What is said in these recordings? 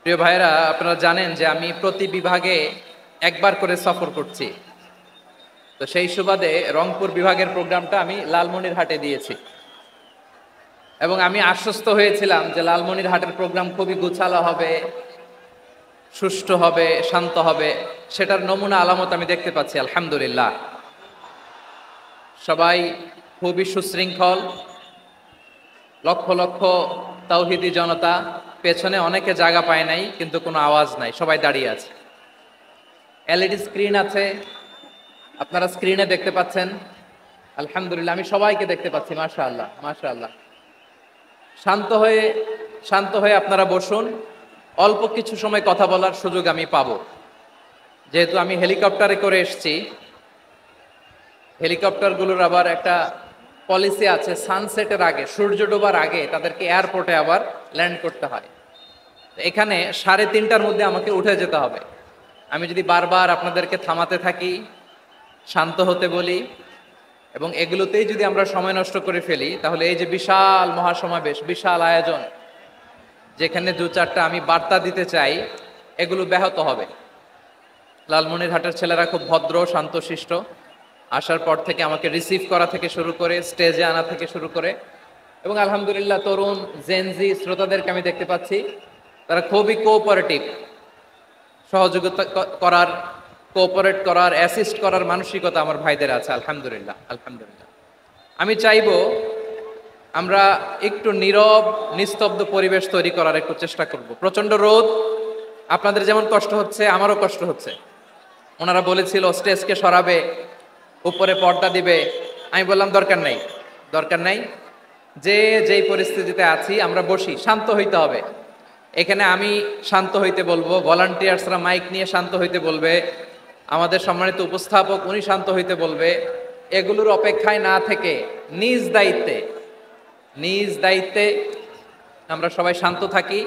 প্রিয় ভাইরা, আপনারা জানেন যে আমি প্রতি বিভাগে একবার করে সফর করছি। তো সেই সুবাদে রংপুর বিভাগের প্রোগ্রামটা আমি লালমনিরহাটে দিয়েছি এবং আমি আশ্বস্ত হয়েছিলাম যে লালমনিরহাটের প্রোগ্রাম খুবই গুছালো হবে, সুষ্ঠু হবে, শান্ত হবে। সেটার নমুনা আলামত আমি দেখতে পাচ্ছি, আলহামদুলিল্লাহ। সবাই খুবই সুশৃঙ্খল, লক্ষ লক্ষ তাওহিদি জনতা। পেছনে অনেকে জায়গা পায় নাই, কিন্তু কোনো আওয়াজ নাই, সবাই দাঁড়িয়ে আছে। এলইডি স্ক্রিন আছে, আপনারা স্ক্রিনে দেখতে পাচ্ছেন। আলহামদুলিল্লাহ, আমি সবাইকে দেখতে পাচ্ছি। মাশাআল্লাহ, মাশাআল্লাহ। শান্ত হয়ে শান্ত হয়ে আপনারা বসুন। অল্প কিছু সময় কথা বলার সুযোগ আমি পাবো, যেহেতু আমি হেলিকপ্টারে করে এসেছি। হেলিকপ্টারগুলোর আবার একটা পলিসি আছে, সানসেটের আগে, সূর্য ডোবার আগে তাদেরকে এয়ারপোর্টে আবার ল্যান্ড করতে হয়। এখানে 3:30টার মধ্যে আমাকে উঠে যেতে হবে। আমি যদি বারবার আপনাদেরকে থামাতে থাকি, শান্ত হতে বলি এবং এগুলোতেই যদি আমরা সময় নষ্ট করে ফেলি, তাহলে এই যে বিশাল মহাসমাবেশ, বিশাল আয়োজন, যেখানে দু চারটা আমি বার্তা দিতে চাই, এগুলো ব্যাহত হবে। লালমনিরহাটের ছেলেরা খুব ভদ্র, শান্তশিষ্ট। আসার পর থেকে আমাকে রিসিভ করা থেকে শুরু করে, স্টেজে আনা থেকে শুরু করে, এবং আলহামদুলিল্লাহ তরুণ জেনজি শ্রোতাদেরকে আমি দেখতে পাচ্ছি, তারা খুবই কোঅপারেটিভ। সহযোগিতা করার, কোঅপারেট করার, অ্যাসিস্ট করার মানসিকতা আমার ভাইদের আছে, আলহামদুলিল্লাহ, আলহামদুলিল্লাহ। আমি চাইবো আমরা একটু নীরব, নিস্তব্ধ পরিবেশ তৈরি করার একটু চেষ্টা করব। প্রচন্ড রোদ, আপনাদের যেমন কষ্ট হচ্ছে আমারও কষ্ট হচ্ছে। ওনারা বলেছিল স্টেজকে সরাবে, উপরে পর্দা দিবে। আমি বললাম দরকার নাই, দরকার নাই। যে যেই পরিস্থিতিতে আছি আমরা বসি, শান্ত হইতে হবে। এখানে আমি শান্ত হইতে বলবো, ভলান্টিয়ার্সরা মাইক নিয়ে শান্ত হইতে বলবে, আমাদের সম্মানিত উপস্থাপক উনি শান্ত হইতে বলবে। এগুলোর অপেক্ষায় না থেকে নিজ দায়িত্বে, নিজ দায়িত্বে আমরা সবাই শান্ত থাকি,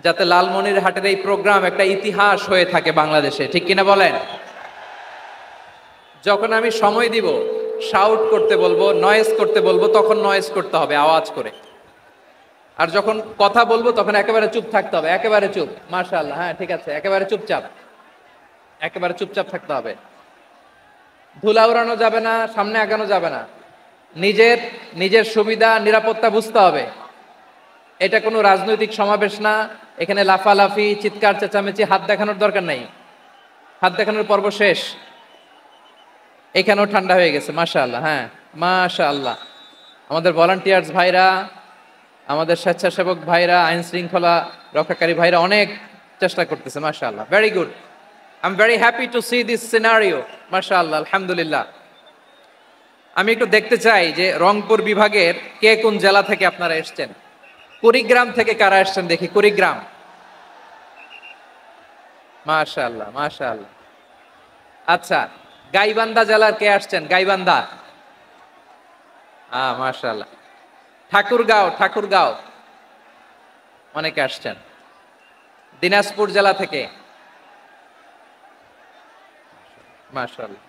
যাতে লালমনিরহাটের এই প্রোগ্রাম একটা ইতিহাস হয়ে থাকে বাংলাদেশে। ঠিক কিনা বলেন? যখন আমি সময় দিব, শাউট করতে বলবো, নয়েজ করতে বলবো, তখন নয়েজ করতে হবে আওয়াজ করে। আর যখন কথা বলবো তখন একেবারে চুপ থাকতে হবে, একেবারে চুপ। মাশাআল্লাহ, হ্যাঁ ঠিক আছে, একেবারে চুপচাপ, একেবারে চুপচাপ থাকতে হবে। ধুলা উড়ানো যাবে না, সামনে আগানো যাবে না। নিজের নিজের সুবিধা, নিরাপত্তা বুঝতে হবে। এটা কোনো রাজনৈতিক সমাবেশ না। এখানে লাফালাফি, চিৎকার চেঁচামেচি, হাত দেখানোর দরকার নাই। হাত দেখানোর পর্ব শেষ। এখানেও ঠান্ডা হয়ে গেছে, মাশাআল্লাহ। হ্যাঁ, মাশাআল্লাহ। আমাদের ভলান্টিয়ার্স ভাইরা, আমাদের স্বেচ্ছাসেবক ভাইরা, আইন শৃঙ্খলা রক্ষাকারী ভাইরা অনেক চেষ্টা করতেছে, মাশাআল্লাহ। Very good. I am very happy to C this scenario, মাশাআল্লাহ, আলহামদুলিল্লাহ। আমি একটু দেখতে চাই যে রংপুর বিভাগের কে কোন জেলা থেকে আপনারা এসছেন। কুড়িগ্রাম থেকে কারা এসছেন দেখি, কুড়িগ্রাম। মাশাআল্লাহ, মাশাআল্লাহ। আচ্ছা, গাইবান্ধা জেলার কে আসছেন? গাইবান্ধা, মাশাআল্লাহ। ঠাকুরগাঁও, ঠাকুরগাঁও অনেকে আসছেন। দিনাজপুর জেলা থেকে, মাশাআল্লাহ।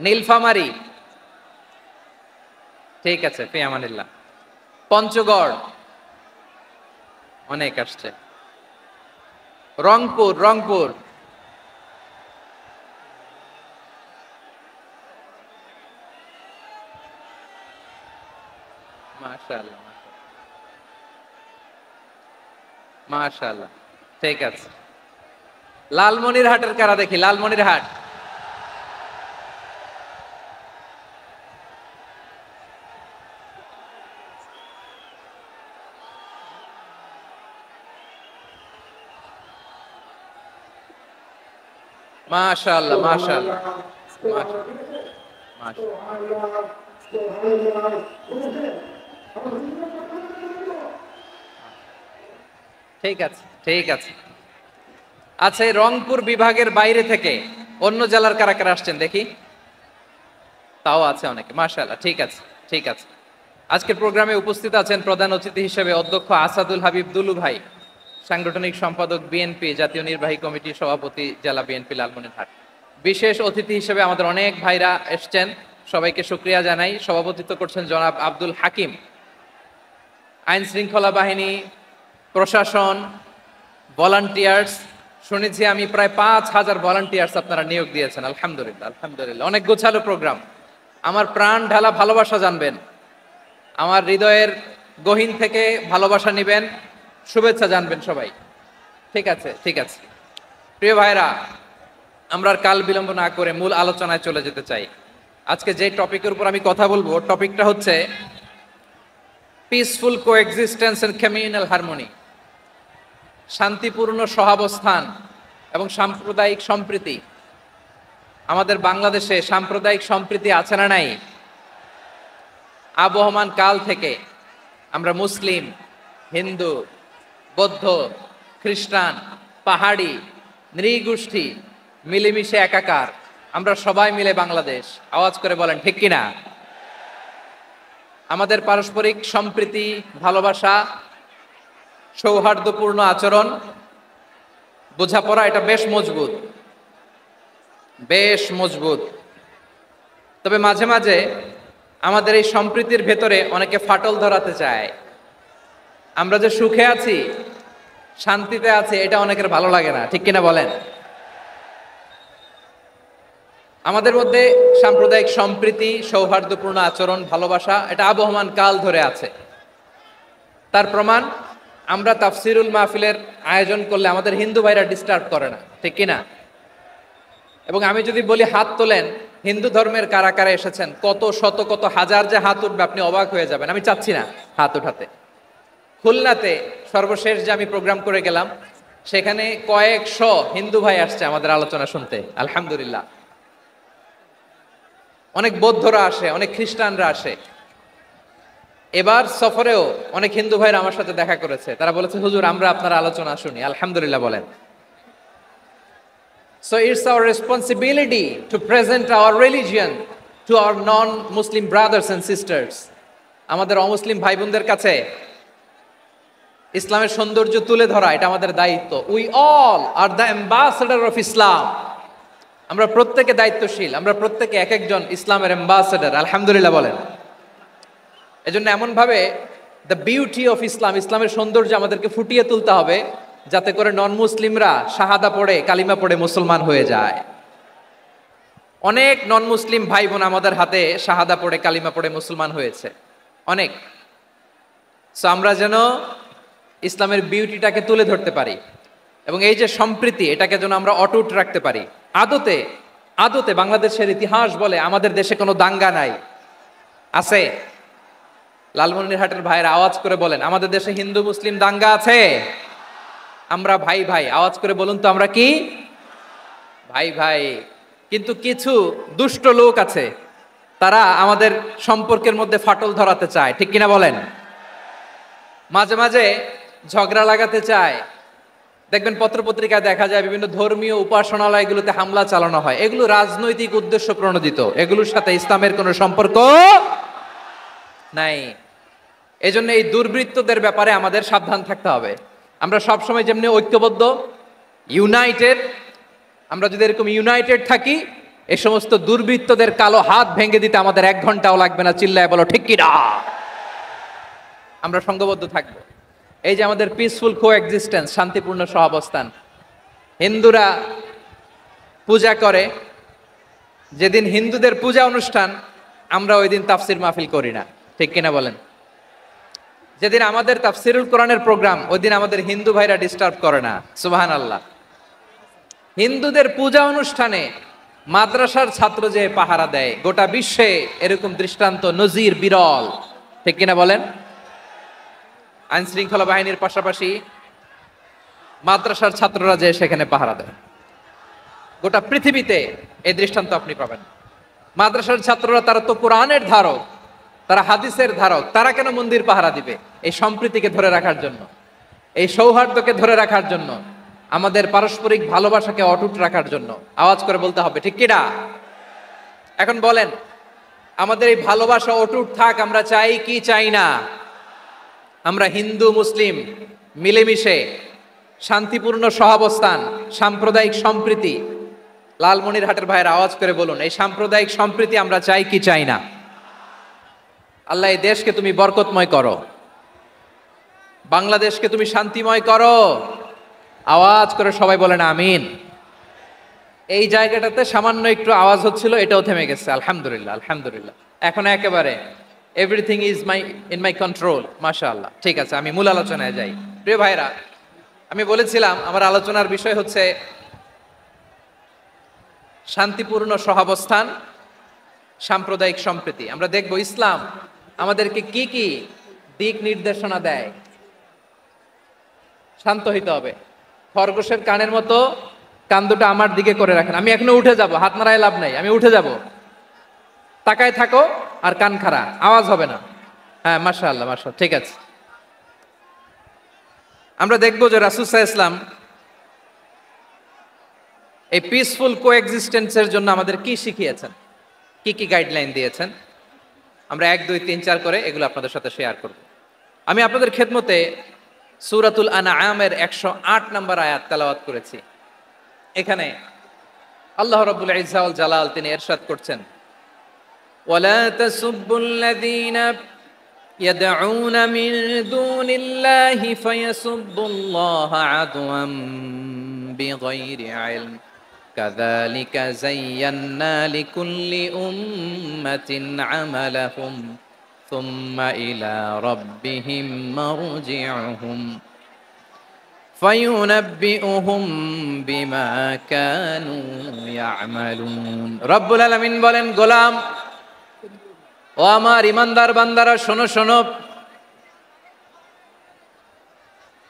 নীলফামারী, ঠিক আছে, ফি আমানিল্লাহ। পঞ্চগড় অনেক আসছে। রংপুর, রংপুর, মাশাআল্লাহ, মাশাআল্লাহ, ঠিক আছে। লালমনিরহাটের কারা দেখি, লালমনিরহাট, মাশাআল্লাহ, মাশাআল্লাহ, মাশাআল্লাহ। ঠিক আছে, ঠিক আছে। আচ্ছা, এই রংপুর বিভাগের বাইরে থেকে অন্য জেলার কারা কারা আসছেন দেখি। তাও আছে অনেকে, মাশাআল্লাহ, ঠিক আছে, ঠিক আছে। আজকের প্রোগ্রামে উপস্থিত আছেন প্রধান অতিথি হিসেবে অধ্যক্ষ আসাদুল হাবিব দুলু ভাই, সাংগঠনিক সম্পাদক বিএনপি, জাতীয় নির্বাহী কমিটির সভাপতি, জেলা বিএনপি লালমনিরহাট। বিশেষ অতিথি হিসেবে আমাদের অনেক ভাইরা এসছেন, সবাইকে শুকরিয়া জানাই। সভাপতিত্ব করছেন জনাব আব্দুল হাকিম। আইন শৃঙ্খলা বাহিনী, প্রশাসন, ভলান্টিয়ার্স শুনেছি আমি প্রায় 5,000 ভলান্টিয়ার্স আপনারা নিয়োগ দিয়েছেন, আলহামদুলিল্লাহ আলহামদুলিল্লাহ। অনেক গোছালো প্রোগ্রাম। আমার প্রাণ ঢালা ভালোবাসা জানবেন, আমার হৃদয়ের গহীন থেকে ভালোবাসা নিবেন, শুভেচ্ছা জানবেন সবাই। ঠিক আছে ঠিক আছে। প্রিয় ভাইরা, আমরা আর কাল বিলম্ব না করে মূল আলোচনায় চলে যেতে চাই। আজকে যে টপিকের উপর আমি কথা বলবো, টপিকটা হচ্ছে peaceful coexistence and communal harmony, শান্তিপূর্ণ সহাবস্থান এবং সাম্প্রদায়িক সম্প্রীতি। আমাদের বাংলাদেশে সাম্প্রদায়িক সম্প্রীতি আছে না নাই? আবহমান কাল থেকে আমরা মুসলিম, হিন্দু, বৌদ্ধ, খ্রিস্টান, পাহাড়ি, নৃগোষ্ঠী মিলেমিশে একাকার, আমরা সবাই মিলে বাংলাদেশ। আওয়াজ করে বলেন ঠিক কিনা? আমাদের পারস্পরিক সম্প্রীতি, ভালোবাসা, সৌহার্দ্যপূর্ণ আচরণ, বোঝাপড়া, এটা বেশ মজবুত, বেশ মজবুত। তবে মাঝে মাঝে আমাদের এই সম্প্রীতির ভেতরে অনেকে ফাটল ধরাতে চায়। আমরা যে সুখে আছি, শান্তিতে আছি, এটা অনেকের ভালো লাগে না, ঠিক কিনা বলেন? আমাদের মধ্যে সাম্প্রদায়িক সম্প্রীতি, সৌহার্দ্যপূর্ণ আচরণ, ভালোবাসা, এটা আবহমান কাল ধরে আছে। তার প্রমাণ, আমরা তাফসিরুল মাহফিলের আয়োজন করলে আমাদের হিন্দু ভাইরা ডিস্টার্ব করে না, ঠিক কিনা? এবং আমি যদি বলি হাত তোলেন, হিন্দু ধর্মের কারা কারা এসেছেন, কত শত কত হাজার যে হাত উঠবে, আপনি অবাক হয়ে যাবেন। আমি চাচ্ছি না হাত উঠাতে। খুলনাতে সর্বশেষ যে আমি প্রোগ্রাম করে গেলাম, সেখানে কয়েকশো হিন্দু ভাই আসছে আমাদের আলোচনা শুনতে, আলহামদুলিল্লাহ। অনেক বৌদ্ধরা আসে, অনেক খ্রিস্টানরা আসে। এবার সফরেও অনেক হিন্দু ভাইরা আমার সাথে দেখা করেছে। তারা বলেছে, হুজুর আমরা আপনার আলোচনা শুনি, আলহামদুলিল্লাহ বলেন। So it's our responsibility to present our religion to our non-Muslim brothers and sisters. আমাদের অমুসলিম ভাই বোনদের কাছে ইসলামের সৌন্দর্য তুলে ধরা, এটা আমাদের দায়িত্ব। We all are the ambassador of Islam. আমরা প্রত্যেকে দায়িত্বশীল, আমরা প্রত্যেকে এক একজন ইসলামের অ্যাম্বাসেডর, আলহামদুলিল্লাহ বলেন। এজন্য এমন ভাবে দ্য বিউটি অফ ইসলাম, ইসলামের সৌন্দর্য আমাদেরকে ফুটিয়ে তুলতে হবে, যাতে করে নন মুসলিমরা শাহাদা পড়ে, কালিমা পড়ে মুসলমান হয়ে যায়। অনেক নন মুসলিম ভাই বোন আমাদের হাতে শাহাদা পড়ে, কালিমা পড়ে মুসলমান হয়েছে, অনেক। সো আমরা যেন ইসলামের বিউটিটাকে তুলে ধরতে পারি, এবং এই যে সম্প্রীতি, এটাকে যেন আমরা অটুট রাখতে পারি। আদতে আদতে বাংলাদেশের ইতিহাস বলে আমাদের দেশে কোনো দাঙ্গা নাই, আছে? লালমনিরহাটের ভাইয়ের আওয়াজ করে বলেন, আমাদের দেশে হিন্দু মুসলিম দাঙ্গা আছে? আমরা ভাই ভাই, আওয়াজ করে বলুন তো, আমরা কি ভাই ভাই? কিন্তু কিছু দুষ্ট লোক আছে, তারা আমাদের সম্পর্কের মধ্যে ফাটল ধরাতে চায়, ঠিক কিনা বলেন? মাঝে মাঝে ঝগড়া লাগাতে চায়। দেখবেন পত্রপত্রিকায় দেখা যায় বিভিন্ন ধর্মীয় উপাসনালয়গুলোতে হামলা চালানো হয়। এগুলো রাজনৈতিক উদ্দেশ্য প্রণোদিত, এগুলোর সাথে ইসলামের কোনো সম্পর্ক নাই। এজন্য এই দুর্বৃত্তদের ব্যাপারে আমাদের সাবধান থাকতে হবে। আমরা সবসময় যেমনি ঐক্যবদ্ধ, ইউনাইটেড, আমরা যদি এরকম ইউনাইটেড থাকি, এই সমস্ত দুর্বৃত্তদের কালো হাত ভেঙে দিতে আমাদের 1 ঘন্টাও লাগবে না। চিল্লায় বলো ঠিক কিনা? আমরা সংঘবদ্ধ থাকবো। এই যে আমাদের পিসফুল কোএক্সিস্টেন্স, শান্তিপূর্ণ সহাবস্থান। হিন্দুরা পূজা করে, যেদিন হিন্দুদের পূজা অনুষ্ঠান, আমরা ওই দিন তাফসির মাহফিল করি না, ঠিক কিনা বলেন? যেদিন আমাদের তাফসিরুল কোরআনের প্রোগ্রাম, ওই দিন আমাদের হিন্দু ভাইরা ডিস্টার্ব করে না, সুবহানাল্লাহ। হিন্দুদের পূজা অনুষ্ঠানে মাদ্রাসার ছাত্র যে পাহারা দেয়, গোটা বিশ্বে এরকম দৃষ্টান্ত নজির বিরল, ঠিক কিনা বলেন? আইন শৃঙ্খলা বাহিনীর পাশাপাশি মাদ্রাসার ছাত্ররা যে সেখানে পাহারা দেয়, গোটা পৃথিবীতে এই দৃষ্টান্ত আপনি পাবেন। মাদ্রাসার ছাত্ররা, তারা তো কোরআনের ধারক, তারা হাদিসের ধারক, তারা কেন মন্দির পাহারা দিবে? এই সম্প্রীতিকে ধরে রাখার জন্য, এই সৌহার্দ্যকে ধরে রাখার জন্য, আমাদের পারস্পরিক ভালোবাসাকে অটুট রাখার জন্য। আওয়াজ করে বলতে হবে ঠিক কিনা? এখন বলেন, আমাদের এই ভালোবাসা অটুট থাক, আমরা চাই কি চাই না? আমরা হিন্দু মুসলিম মিলেমিশে শান্তিপূর্ণ সহাবস্থান, সাম্প্রদায়িক সম্প্রীতি। লালমনিরহাটের ভাইয়ের আওয়াজ করে বলুন, এই সাম্প্রদায়িক সম্প্রীতি আমরা চাই কি চাই না? আল্লাহ এই দেশকে তুমি বরকতময় করো, বাংলাদেশকে তুমি শান্তিময় করো। আওয়াজ করে সবাই বলেন আমিন। এই জায়গাটাতে সামান্য একটু আওয়াজ হচ্ছিল, এটাও থেমে গেছে, আলহামদুলিল্লাহ আলহামদুলিল্লাহ। এখন একেবারে everything is in my control, মাশাআল্লাহ। ঠিক আছে, আমি মূল আলোচনায় যাই। প্রিয় ভাইরা, আমি বলেছিলাম আমার আলোচনার বিষয় হচ্ছে শান্তিপূর্ণ সহাবস্থান, সাম্প্রদায়িক সম্প্রীতি। আমরা দেখব ইসলাম আমাদেরকে কি কি দিক নির্দেশনা দেয়। শান্ত হইতে হবে, খরগোশের কানের মতো কান দুটো আমার দিকে করে রাখেন। আমি এখনো উঠে যাব, হাত নাড়ায় লাভ নাই, আমি উঠে যাব। তাকায় থাকো আর কান খাড়া, আওয়াজ হবে না। হ্যাঁ, মাশাআল্লাহ মাশাআল্লাহ, ঠিক আছে। আমরা দেখব যে রাসূল সাল্লাল্লাহু আলাইহি ওয়াসাল্লাম এই পিসফুল কোএক্সিস্টেন্সের জন্য আমাদের কি শিখিয়েছেন, কি কি গাইডলাইন দিয়েছেন। আমরা 1 2 3 4 করে এগুলো আপনাদের সাথে শেয়ার করব। আমি আপনাদের খেদমতে সূরাতুল আনআমের 108 নম্বর আয়াত তেলাওয়াত করেছি। এখানে আল্লাহ রাব্বুল ইজ্জা ওয়াল জালাল তিনি ইরশাদ করছেন, ওয়ালা তাসুব্বুল্লাযীনা ইয়াদউনা মিন দুনিল্লাহি ফায়াসুব্বুল্লাহা আদওয়াম বিগাইরি ইলম কাযালিকা যায়্যান্না লিকুল্লি উম্মাতিন আমালাহুম সুম্মা ইলা রাব্বিহিম মারজিউহুম ফায়ুনাব্বিউহুম বিমা কানু ইয়ামালুন। রব্বুল আলামিন বলেন, গোলাম ও আমার ইমানদার বান্দারা শোনো শোনো,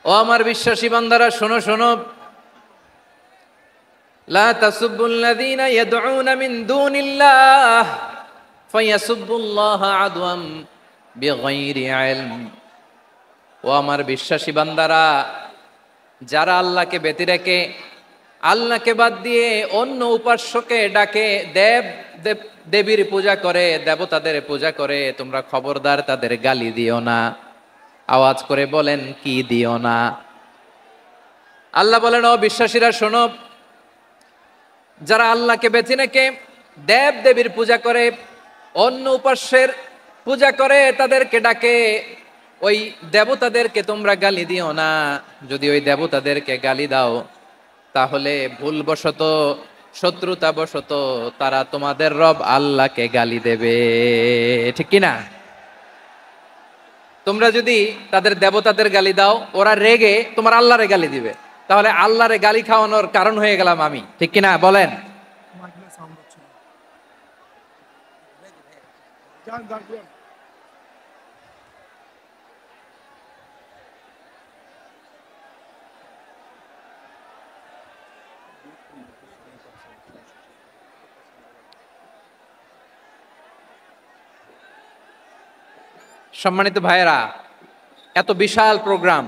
ও আমার বিশ্বাসী বান্দারা শোনো শোনো, লা তাসুব্বুল্লাযীনা ইয়াদউনা মিন দুনিল্লাহ ফায়াসুব্বুল্লাহা আদওয়াম বিগাইরি ইলম। ও আমার বিশ্বাসী বান্দারা, যারা আল্লাহকে ব্যতি রেখে, আল্লাহকে বাদ দিয়ে অন্য উপাস্যকে ডাকে, দেবীর পূজা করে, দেবতাদের পূজা করে, তোমরা খবরদার তাদের গালি দিও না। আওয়াজ করে বলেন, কি দিও না? আল্লাহ বলেন, ও বিশ্বাসীরা শোনো, যারা আল্লাহকে বেছে রেখে দেব দেবীর পূজা করে, অন্য উপাস্যের পূজা করে, তাদেরকে ডাকে, ওই দেবতাদেরকে তোমরা গালি দিও না। যদি ওই দেবতাদেরকে গালি দাও, তাহলে ভুলবশত, শত্রুতাবশত তারা তোমাদের রব আল্লাহকে গালি দেবে, ঠিক কি না? তোমরা যদি তাদের দেবতাদের গালি দাও, ওরা রেগে তোমার আল্লাহরে গালি দিবে, তাহলে আল্লাহরে গালি খাওয়ানোর কারণ হয়ে গেলাম আমি, ঠিক কি না বলেন? সম্মানিত ভাইয়েরা, এত বিশাল প্রোগ্রাম,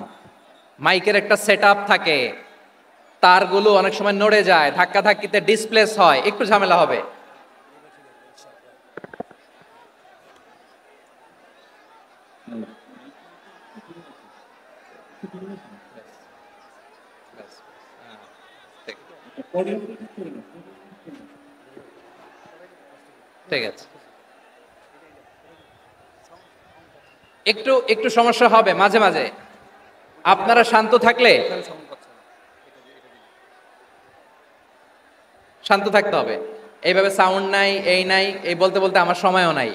মাইকের একটা সেটআপ থাকে, তারগুলো অনেক সময় নড়ে যায়, ধাক্কা ধাক্কিতে ডিসপ্লেস হয়, একটু ঝামেলা হবে। ঠিক আছে, একটু একটু সমস্যা হবে মাঝে মাঝে। আপনারা শান্ত থাকলে, শান্ত থাকতে হবে। এইভাবে সাউন্ড নাই, এই নাই, এই বলতে বলতে আমার সময়ও নাই,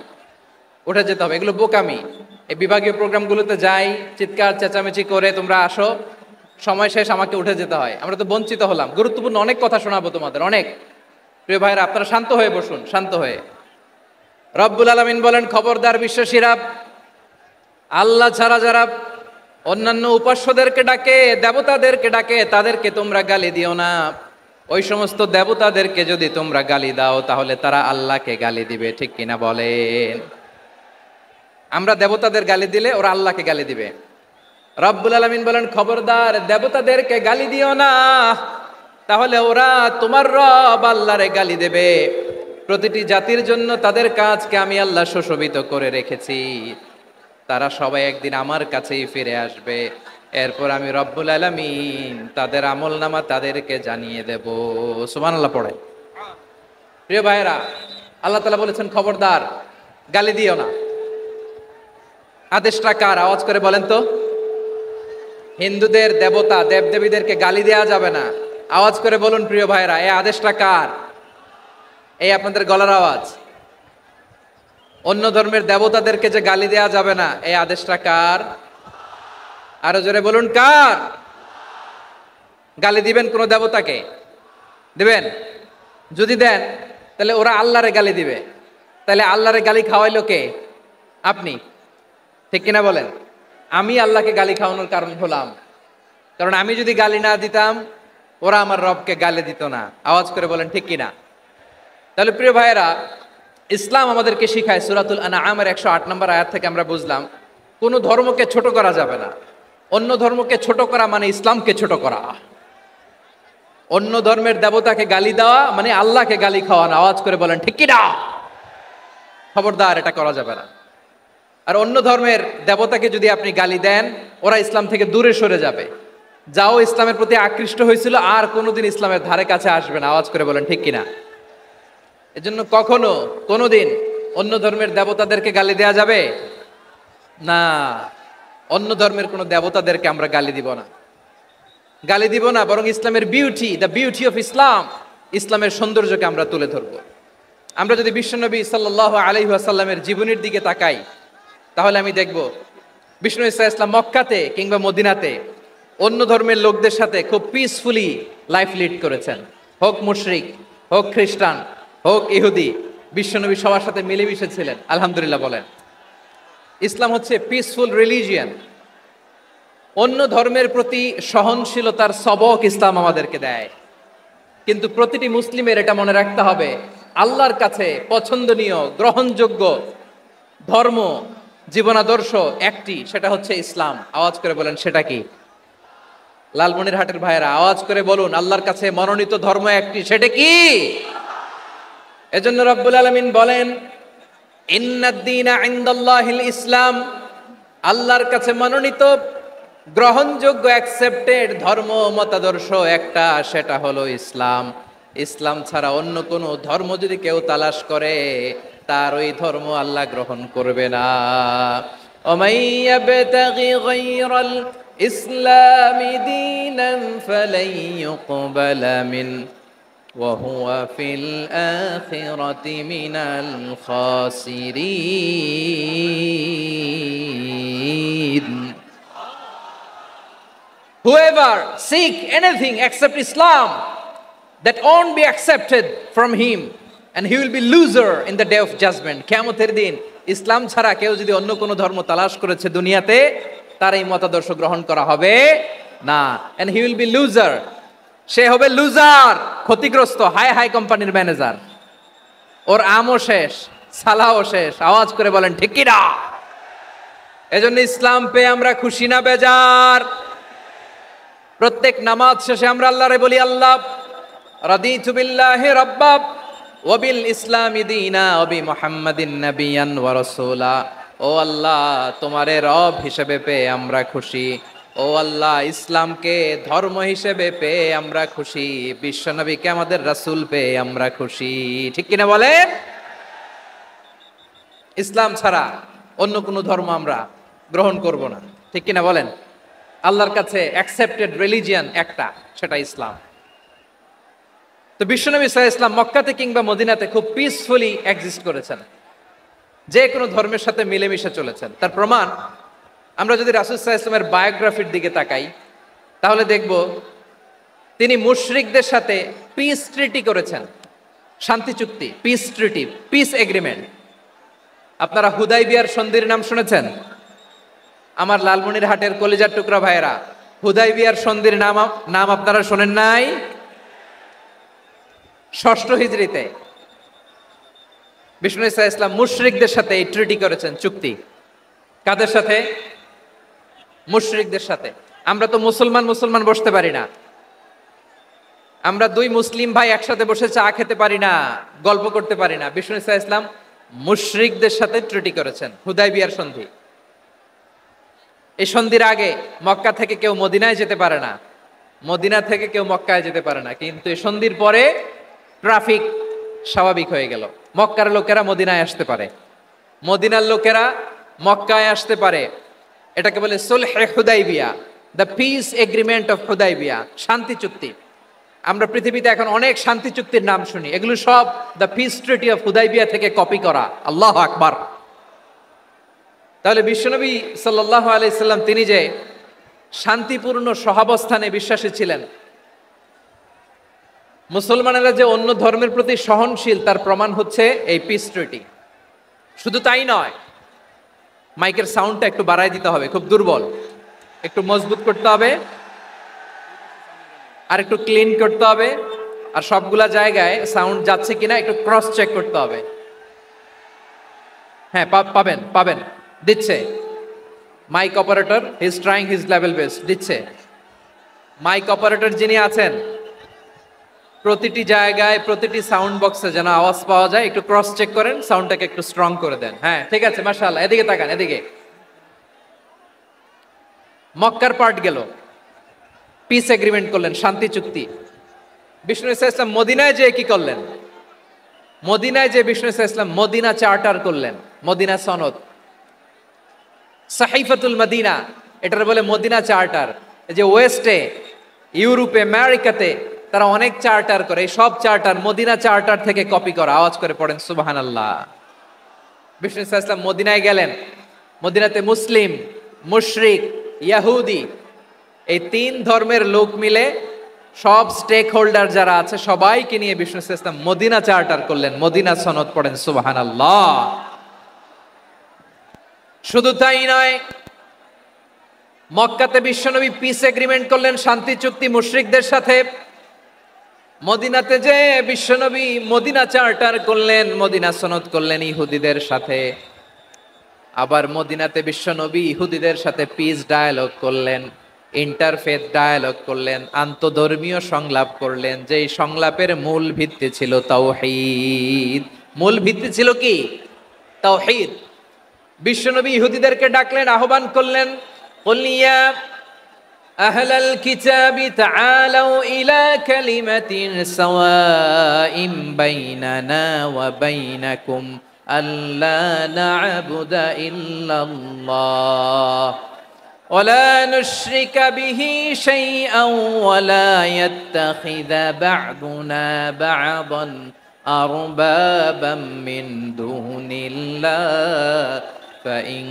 উঠে যেতে হবে, এগুলো বোকামি। এই বিভাগীয় প্রোগ্রামগুলোতে যাই, চিৎকার চেঁচামেচি করে তোমরা আসো, সময় শেষ, আমাকে উঠে যেতে হয়। আমরা তো বঞ্চিত হলাম, গুরুত্বপূর্ণ অনেক কথা শোনাবো তোমাদের, অনেক। প্রিয় ভাইরা, আপনারা শান্ত হয়ে বসুন, শান্ত হয়ে। রব্বুল আলামিন বলেন, খবরদার বিশ্বাসীরা, আল্লাহ ছাড়া যারা অন্যান্য উপাস্যদেরকে ডাকে, দেবতাদেরকে ডাকে, তাদেরকে তোমরা গালি দিও না। ওই সমস্ত দেবতাদেরকে যদি তোমরা গালি দাও, তাহলে তারা আল্লাহকে গালি দিবে, ঠিক কিনা বলেন? আমরা দেবতাদের গালি দিলে ওরা আল্লাহকে গালি দিবে। রব্বুল আলামিন বলেন, খবরদার দেবতাদেরকে গালি দিও না, তাহলে ওরা তোমার রব আল্লাহরে গালি দেবে। প্রতিটি জাতির জন্য তাদের কাজকে আমি আল্লাহ সুশোভিত করে রেখেছি, তারা সবাই একদিন আমার কাছেই ফিরে আসবে। এরপর আমি রব্বুল আলামিন তাদের আমলনামা তাদেরকে জানিয়ে দেব। সুবহানাল্লাহ পড়ে। প্রিয় ভাইয়েরা, আল্লাহ তাআলা বলেছেন, খবরদার গালি দিও না। আদেশটা কার? আওয়াজ করে বলেন তো। হিন্দুদের দেবতা দেবদেবীদেরকে গালি দেওয়া যাবে না। আওয়াজ করে বলুন প্রিয় ভাইরা, এই আদেশটা কার? এই আপনাদের গলার আওয়াজ। অন্য ধর্মের দেবতাদেরকে যে গালি দেওয়া যাবে না, এই আদেশটা কার? আরো জোরে বলুন কার? গালি দিবেন কোন দেবতাকে? দিবেন? যদি দেন তাহলে ওরা আল্লাহরে গালি দিবে, তাহলে আল্লাহরে গালি খাওয়াইলো কে? আপনি। ঠিক কিনা বলেন? আমি আল্লাহকে গালি খাওয়ানোর কারণ হলাম, কারণ আমি যদি গালি না দিতাম ওরা আমার রবকে গালি দিত না। আওয়াজ করে বলেন ঠিক কিনা? তাহলে প্রিয় ভাইয়েরা, ইসলাম আমাদেরকে শিখায়, সূরাতুল আনআমের 108 নম্বর আয়াত থেকে আমরা বুঝলাম কোন ধর্মকে ছোট করা যাবে না। অন্য ধর্মকে ছোট করা মানে ইসলামকে ছোট করা। অন্য ধর্মের দেবতাকে গালি দেওয়া মানে আল্লাহকে গালি খাওয়ানো। আওয়াজ করে বলেন ঠিক কিনা? খবরদার, এটা করা যাবে না। আর অন্য ধর্মের দেবতাকে যদি আপনি গালি দেন, ওরা ইসলাম থেকে দূরে সরে যাবে। যাও ইসলামের প্রতি আকৃষ্ট হয়েছিল আর কোনোদিন ইসলামের ধারে কাছে আসবে না। আওয়াজ করে বলেন ঠিক কিনা? এজন্য কখনো কোনোদিন অন্য ধর্মের দেবতাদেরকে গালি দেয়া যাবে না। অন্য ধর্মের কোনো দেবতাদেরকে আমরা গালি দিব না, গালি দিব না, বরং ইসলামের beauty, the beauty of Islam, ইসলামের সৌন্দর্যকে আমরা তুলে ধরবো। আমরা যদি বিশ্বনবী সাল্লাল্লাহু আলাইহি ওয়াসাল্লামের জীবনের দিকে তাকাই, তাহলে আমি দেখব বিষ্ণু ইসলাম মক্কাতে কিংবা মদিনাতে অন্য ধর্মের লোকদের সাথে খুব পিসফুলি লাইফ লিড করেছেন। হোক মুশরিক, হোক খ্রিস্টান, হোক ইহুদি, বিশ্বনবী সবার সাথে মিলেমিশে ছিলেন। আলহামদুলিল্লাহ বলেন। ইসলাম হচ্ছে পিসফুল রিলিজিয়ান। অন্য ধর্মের প্রতি সহনশীলতার সবক ইসলাম আমাদেরকে দেয়। কিন্তু প্রতিটি মুসলিমের এটা মনে রাখতে হবে, আল্লাহর কাছে পছন্দনীয় গ্রহণযোগ্য ধর্ম, জীবনাদর্শ একটি, সেটা হচ্ছে ইসলাম। আওয়াজ করে বলেন সেটা কি? লালমনিরহাটের ভাইয়েরা আওয়াজ করে বলুন, আল্লাহর কাছে মনোনীত ধর্ম একটি, সেটা কি? এজন্য রব্বুল আলামিন বলেন, ইন্নাদ-দীনা ইনদাল্লাহিল ইসলাম, আল্লাহর কাছে মনোনীত গ্রহণযোগ্য অ্যাকসেপ্টেড ধর্ম মতাদর্শ একটা, সেটা হলো ইসলাম। ইসলাম ছাড়া অন্য কোনো ধর্ম যদি কেউ তালাশ করে, তার ওই ধর্ম আল্লাহ গ্রহণ করবে না। ওমাই ইয়াবতাগি গায়রাল ইসলামি দীনান ফালাই ইউকবালা মিন ওয়া হুয়া ফিল আখিরাতি মিনাল খাসিরিন। Whoever seek anything except Islam, that won't be accepted from him, and he will be loser in the day of judgment. কিয়ামতের দিন ইসলাম ছাড়া কেউ যদি অন্য কোনো ধর্ম তালাশ করেছে দুনিয়াতে, তার এই মতাদর্শ গ্রহণ করা হবে না। and he will be loser, সে হবে লুজার, ক্ষতিগ্রস্ত। হাই হাই কোম্পানির ম্যানেজার, ওর আমও শেষ, সালাও শেষ। আওয়াজ করে বলেন ঠিক কি না? এজন্য ইসলাম পেয়ে আমরা খুশি না বেজার? প্রত্যেক নামাজ শেষে আমরা আল্লাহরে বলি, আল্লাহ রাদিতু বিল্লাহি রাব্বা ওয়া বিল ইসলামি দীনা ওয়া বি মুহাম্মাদিন নাবিয়ান ওয়া রাসূলা। ও আল্লাহ, তোমারে রব হিসেবে পেয়ে আমরা খুশি। ও আল্লাহ, ইসলামকে ধর্ম হিসেবে পেয়ে আমরা খুশি। বিশ্বনবীকে আমাদের রাসূল পেয়ে আমরা খুশি। ঠিক কিনা বলেন? ইসলাম ছাড়া অন্য কোনো ধর্ম আমরা গ্রহণ করব না। ঠিক কিনা বলেন? আল্লাহর কাছে অ্যাকসেপ্টেড রিলিজিয়ান একটা, সেটা ইসলাম। তো বিশ্বনবী সাল্লাল্লাহু আলাইহি ওয়াসাল্লাম মক্কাতে কিংবা মদিনাতে খুব পিসফুলি এক্সিস্ট করেছেন, যে কোনো ধর্মের সাথে মিলেমিশে চলেছেন। তার প্রমাণ আমরা যদি রাসূল সাল্লাল্লাহু আলাইহি ওয়াসাল্লামের বায়োগ্রাফির দিকে তাকাই, তাহলে দেখব তিনি মুশরিকদের সাথে পিস ট্রিটি করেছেন, শান্তি চুক্তি, পিস ট্রিটি, পিস এগ্রিমেন্ট। আপনারা হুদাইবিয়ার সন্ধির নাম শুনেছেন? আমার লালমনিরহাটের কলিজার টুকরা ভাইয়েরা, হুদাইবিয়ার সন্ধির নাম আপনারা শোনেন নাই? 6ষ্ঠ হিজরিতে বিষ্ণু ইসলাম মুশরিকদের সাথে এই ট্রিটি করেছেন, চুক্তি। কাদের সাথে? মুশরিকদের সাথে। আমরা তো মুসলমান বসতে পারি না। আমরা দুই মুসলিম ভাই একসাথে বসে চা খেতে পারি না, গল্প করতে পারি না। বিষ্ণু ইসলাম মুশরিকদের সাথে ট্রিটি করেছেন, হুদাইবিয়ার সন্ধি। এই সন্ধির আগে মক্কা থেকে কেউ মদিনায় যেতে পারে না, মদিনা থেকে কেউ মক্কায় যেতে পারে না। কিন্তু এই সন্ধির পরে ট্রাফিক স্বাভাবিক হয়ে গেল। মক্কার লোকেরা মদিনায় আসতে পারে, মদিনার লোকেরা মক্কায় আসতে পারে। এটাকে বলে সুলহে হুদাইবিয়া। The peace agreement of Hudaibiya, শান্তি চুক্তি। আমরা পৃথিবীতে এখন অনেক শান্তি চুক্তির নাম শুনি, এগুলো সব the piece treaty of Hudaibiya থেকে কপি করা। আল্লাহু আকবার। তাহলে বিশ্বনবী সাল্লাল্লাহু আলাইহি সাল্লাম তিনি যে শান্তিপূর্ণ সহাবস্থানে বিশ্বাসী ছিলেন, মুসলমানেরা যে অন্য ধর্মের প্রতি সহনশীল তার প্রমাণ হচ্ছে এই পিস ট্রিটি। শুধু তাই নয়, মাইকের সাউন্ডটা একটু বাড়াই দিতে হবে, খুব দুর্বল, একটু মজবুত করতে হবে, আর একটু ক্লিন করতে হবে, আর সবগুলা জায়গায় সাউন্ড যাচ্ছে কিনা একটু ক্রস চেক করতে হবে। হ্যাঁ, পাবেন পাবেন, দিচ্ছে mic operator, he is trying his level best, দিচ্ছে। মাইক অপারেটর যিনি আছেন, প্রতিটি জায়গায় প্রতিটি সাউন্ড বক্সে যেন আওয়াজ পাওয়া যায়, একটু ক্রস চেক করেন, সাউন্ডটাকে একটু স্ট্রং করে দেন। হ্যাঁ ঠিক আছে, মাশাআল্লাহ। এদিকে তাকান, এদিকে। মক্কার পার্ট গেল, পিস এগ্রিমেন্ট করলেন, শান্তি চুক্তি। বিষ্ণু ইসলাম মদিনায় যে কি করলেন? মদিনায় যে বিষ্ণু ইসলাম মদিনা চার্টার করলেন, মদিনা সনদ, সাহিফাতুল মদিনা, এটার বলে মদিনা চার্টার। এই যে ওয়েস্টে, ইউরোপে, আমেরিকাতে তারা অনেক চার্টার করে, এই সব চার্টার মদিনা চার্টার থেকে কপি করা। আওয়াজ করে পড়েন সুবহানাল্লাহ। বিষ্ণু ইসলাম মদিনায় গেলেন, মদিনাতে মুসলিম, মুশরিক, ইয়াহুদি, এই তিন ধর্মের লোক মিলে সব স্টেক হোল্ডার যারা আছে সবাইকে নিয়ে বিষ্ণু ইসলাম মদিনা চার্টার করলেন, মদিনা সনদ। পড়েন সুবহানাল্লাহ। শুধু তাই নয়, মক্কাতে বিশ্বনবী পিস এগ্রিমেন্ট করলেন, শান্তি চুক্তি মুশরিকদের সাথে। মদিনাতে যে বিশ্বনবী মদিনা চার্টার করলেন, মদিনা সনদ করলেন ইহুদিদের সাথে। আবার মদিনাতে বিশ্বনবী ইহুদিদের সাথে পিস ডায়ালগ করলেন, ইন্টারফেথ ডায়ালগ করলেন, আন্তধর্মীয় সংলাপ করলেন, যেই সংলাপের মূল ভিত্তি ছিল তাওহীদ। মূল ভিত্তি ছিল কি? তাওহীদ। বিশ্বনবী ইহুদিদেরকে ডাকলেন, আহ্বান করলেন, কুল ইয়া আহলাল কিতাবি তাআলাউ ইলা কালিমাতিন সাওয়াইন বাইনানা ওয়া বাইনাকুম আল্লা না'বুদা ইল্লাল্লাহ ওয়ালা নুশরিকা বিহি শাইআন ওয়ালা ইয়াত্তাখিযা বা'দুনা বা'দান আরবাবাম মিন দুনিল্লাহ فإن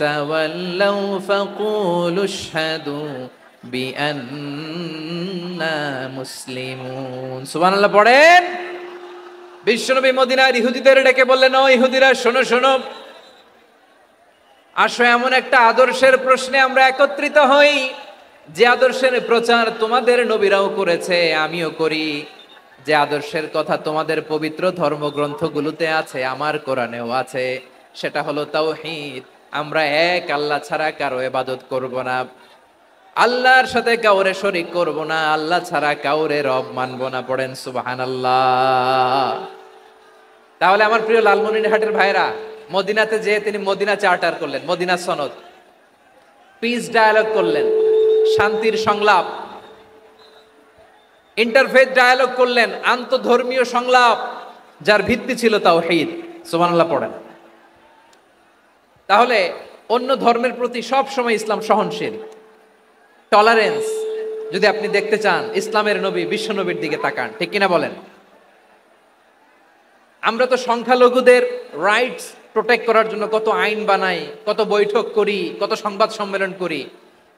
تولوا فقولوا اشهدوا بأننا مسلمون। সুবহানাল্লাহ পড়েন। বিশ্বনবী মদিনার ইহুদিদের ডেকে বললেন, ও ইহুদিরা, শোনো শোনো, আসো এমন একটা আদর্শের প্রশ্নে আমরা একত্রিত হই, যে আদর্শের প্রচার তোমাদের নবীরাও করেছে, আমিও করি, যে আদর্শের কথা তোমাদের পবিত্র ধর্মগ্রন্থগুলোতে আছে, আমার কোরআনেও আছে। সেটা হলো তাওহীদ। আমরা এক আল্লাহ ছাড়া কারো ইবাদত করব না, আল্লাহর সাথে কাউরে শরীক করব না, আল্লাহ ছাড়া কাউরে রব মানব না। পড়েন সুবহানাল্লাহ। তাহলে আমার প্রিয় লালমনিরহাটের ভাইরা, মদিনাতে যে তিনি মদিনা চার্টার করলেন, মদিনা সনদ, পিস ডায়ালগ করলেন, শান্তির সংলাপ, ইন্টারফেথ ডায়ালগ করলেন, আন্তধর্মীয় সংলাপ, যার ভিত্তি ছিল তাওহীদ। সুবহানাল্লাহ পড়েন। তাহলে অন্য ধর্মের প্রতি সব সময় ইসলাম সহনশীল, টলারেন্স। যদি আপনি দেখতে চান ইসলামের নবী বিশ্ব নবীর দিকে তাকান, ঠিক কিনা বলেন? আমরা তো সংখ্যালঘুদের রাইটস প্রোটেক্ট করার জন্য কত আইন বানাই, কত বৈঠক করি, কত সংবাদ সম্মেলন করি।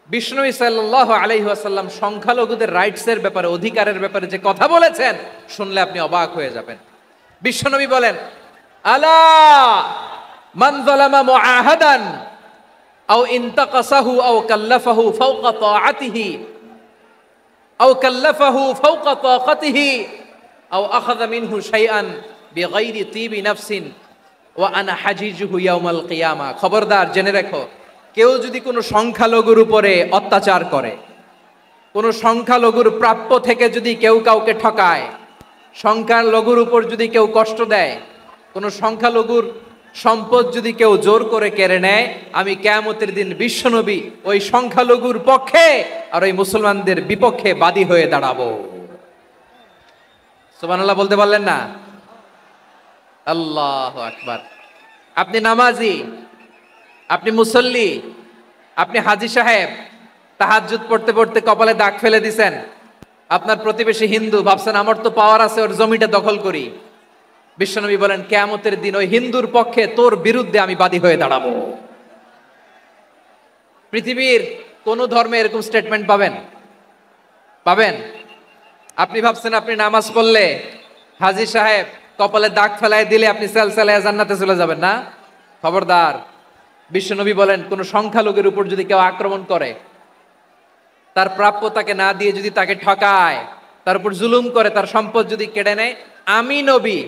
বিষ্ণু সাল্লাল্লাহু আলাইহি ওয়াসাল্লাম সংখ্যালঘুদের রাইটসের ব্যাপারে, অধিকারের ব্যাপারে যে কথা বলেছেন, শুনলে আপনি অবাক হয়ে যাবেন। বিশ্বনবী বলেন, আলা মান যালামা মুআহাদান আও ইনতাকাসাহু আও কাল্লাফাহু ফাওকা তাআতিহি আও কাল্লাফাহু ফাওকা তাকাতিহি আও আখাযা মিনহু শাইআন বিগাইরি তিবি নাফসিন ওয়া আনা হাজিজুহু ইয়াউমাল কিয়ামা। খবরদার, জেনে রেখো, কেউ যদি কোনো সংখ্যালঘুর উপরে অত্যাচার করে, কোনো সংখ্যালঘুর প্রাপ্য থেকে যদি কেউ কাউকে ঠকায়, সংখ্যালঘুর উপর যদি কেউ কষ্ট দেয়, কোনো সংখ্যালঘুর সম্পদ যদি কেউ জোর করে কেড়ে নেয়, আমি কিয়ামতের দিন বিশ্বনবী ওই সংখ্যালঘুর পক্ষে আর ওই মুসলমানদের বিপক্ষে বাদী হয়ে দাঁড়াবো। সুবহানাল্লাহ বলতে পারলেন না? আল্লাহু আকবার। আপনি নামাজি, আপনি মুসল্লি, আপনি হাজী সাহেব, তাহাজ্জুদ পড়তে পড়তে কপালে দাগ ফেলে দিছেন, আপনার প্রতিবেশী হিন্দু, ভাবছেন আমার তো পাওয়ার আছে, ওর জমিটা দখল করি। বিশ্বনবী বলেন কিয়ামতের দিন ওই হিন্দুর পক্ষে তোর বিরুদ্ধে আমি বাদী হয়ে দাঁড়াবো। পৃথিবীর কোন ধর্মে এরকম স্টেটমেন্ট পাবেন? পাবেন? আপনি ভাবছেন আপনি নামাজ পড়লে হাজী সাহেব কপালে দাগ ফেলায় দিলে আপনি সেলসেলায় জান্নাতে চলে যাবেন না? খবরদার। বিশ্বনবী বলেন কোন সংখ্যালঘুর উপর যদি কেউ আক্রমণ করে, তার প্রাপ্য তাকে না দিয়ে যদি তাকে ঠকায়, তার উপর জুলুম করে, তার সম্পদ যদি কেড়ে নেয়, আমি নবী,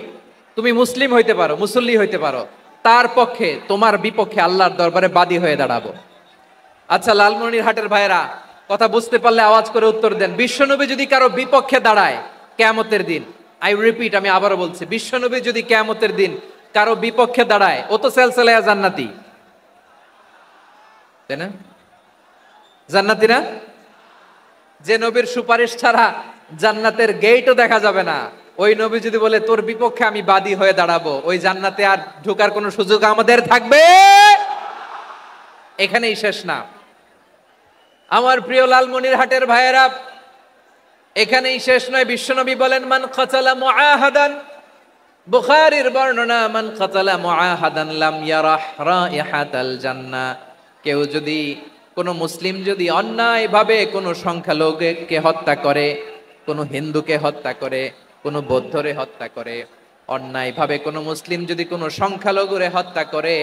তুমি মুসলিম হইতে পারো, মুসল্লি হইতে পারো, তার পক্ষে তোমার বিপক্ষে আল্লাহর দরবারে বাদী হয়ে দাঁড়াবো। আচ্ছা লালমনিরহাটের ভাইরা, কথা বুঝতে পারলে আওয়াজ করে উত্তর দেন। বিশ্বনবী যদি কারো বিপক্ষে দাঁড়ায় কিয়ামতের দিন, আই রিপিট, আমি আবারও বলছি, বিশ্বনবী যদি কিয়ামতের দিন কারো বিপক্ষে দাঁড়ায়, ও তো সেলসেলায়া জান্নাতি, তাই না? জান্নাতি না? যে নবীর সুপারিশ ছাড়া জান্নাতের গেটও দেখা যাবে না, ওই নবী যদি বলে তোর বিপক্ষে আমি বাদী হয়ে দাঁড়াবো, ওই জান্নাতে আর ঢোকার কোনো সুযোগ আমাদের থাকবে? এখানেই শেষ না আমার প্রিয় লালমনিরহাটের ভাইয়েরা, এখানেই শেষ নয়। বিশ্বনবী বলেন মান কাতালা মুআহাদান, বুখারীর বর্ণনা, মান কাতালা মুআহাদান লাম ইয়ারাহ রাইহাতাল জান্নাহ। কেউ যদি, কোন মুসলিম যদি অন্যায়ভাবে কোনো সংখ্যালঘুকে হত্যা করে, কোনো হিন্দুকে হত্যা করে, কোনো বৌদ্ধরে হত্যা করে, অন্যায়ভাবে কোনো মুসলিম যদি কোনো সংখ্যালঘুরে হত্যা করে,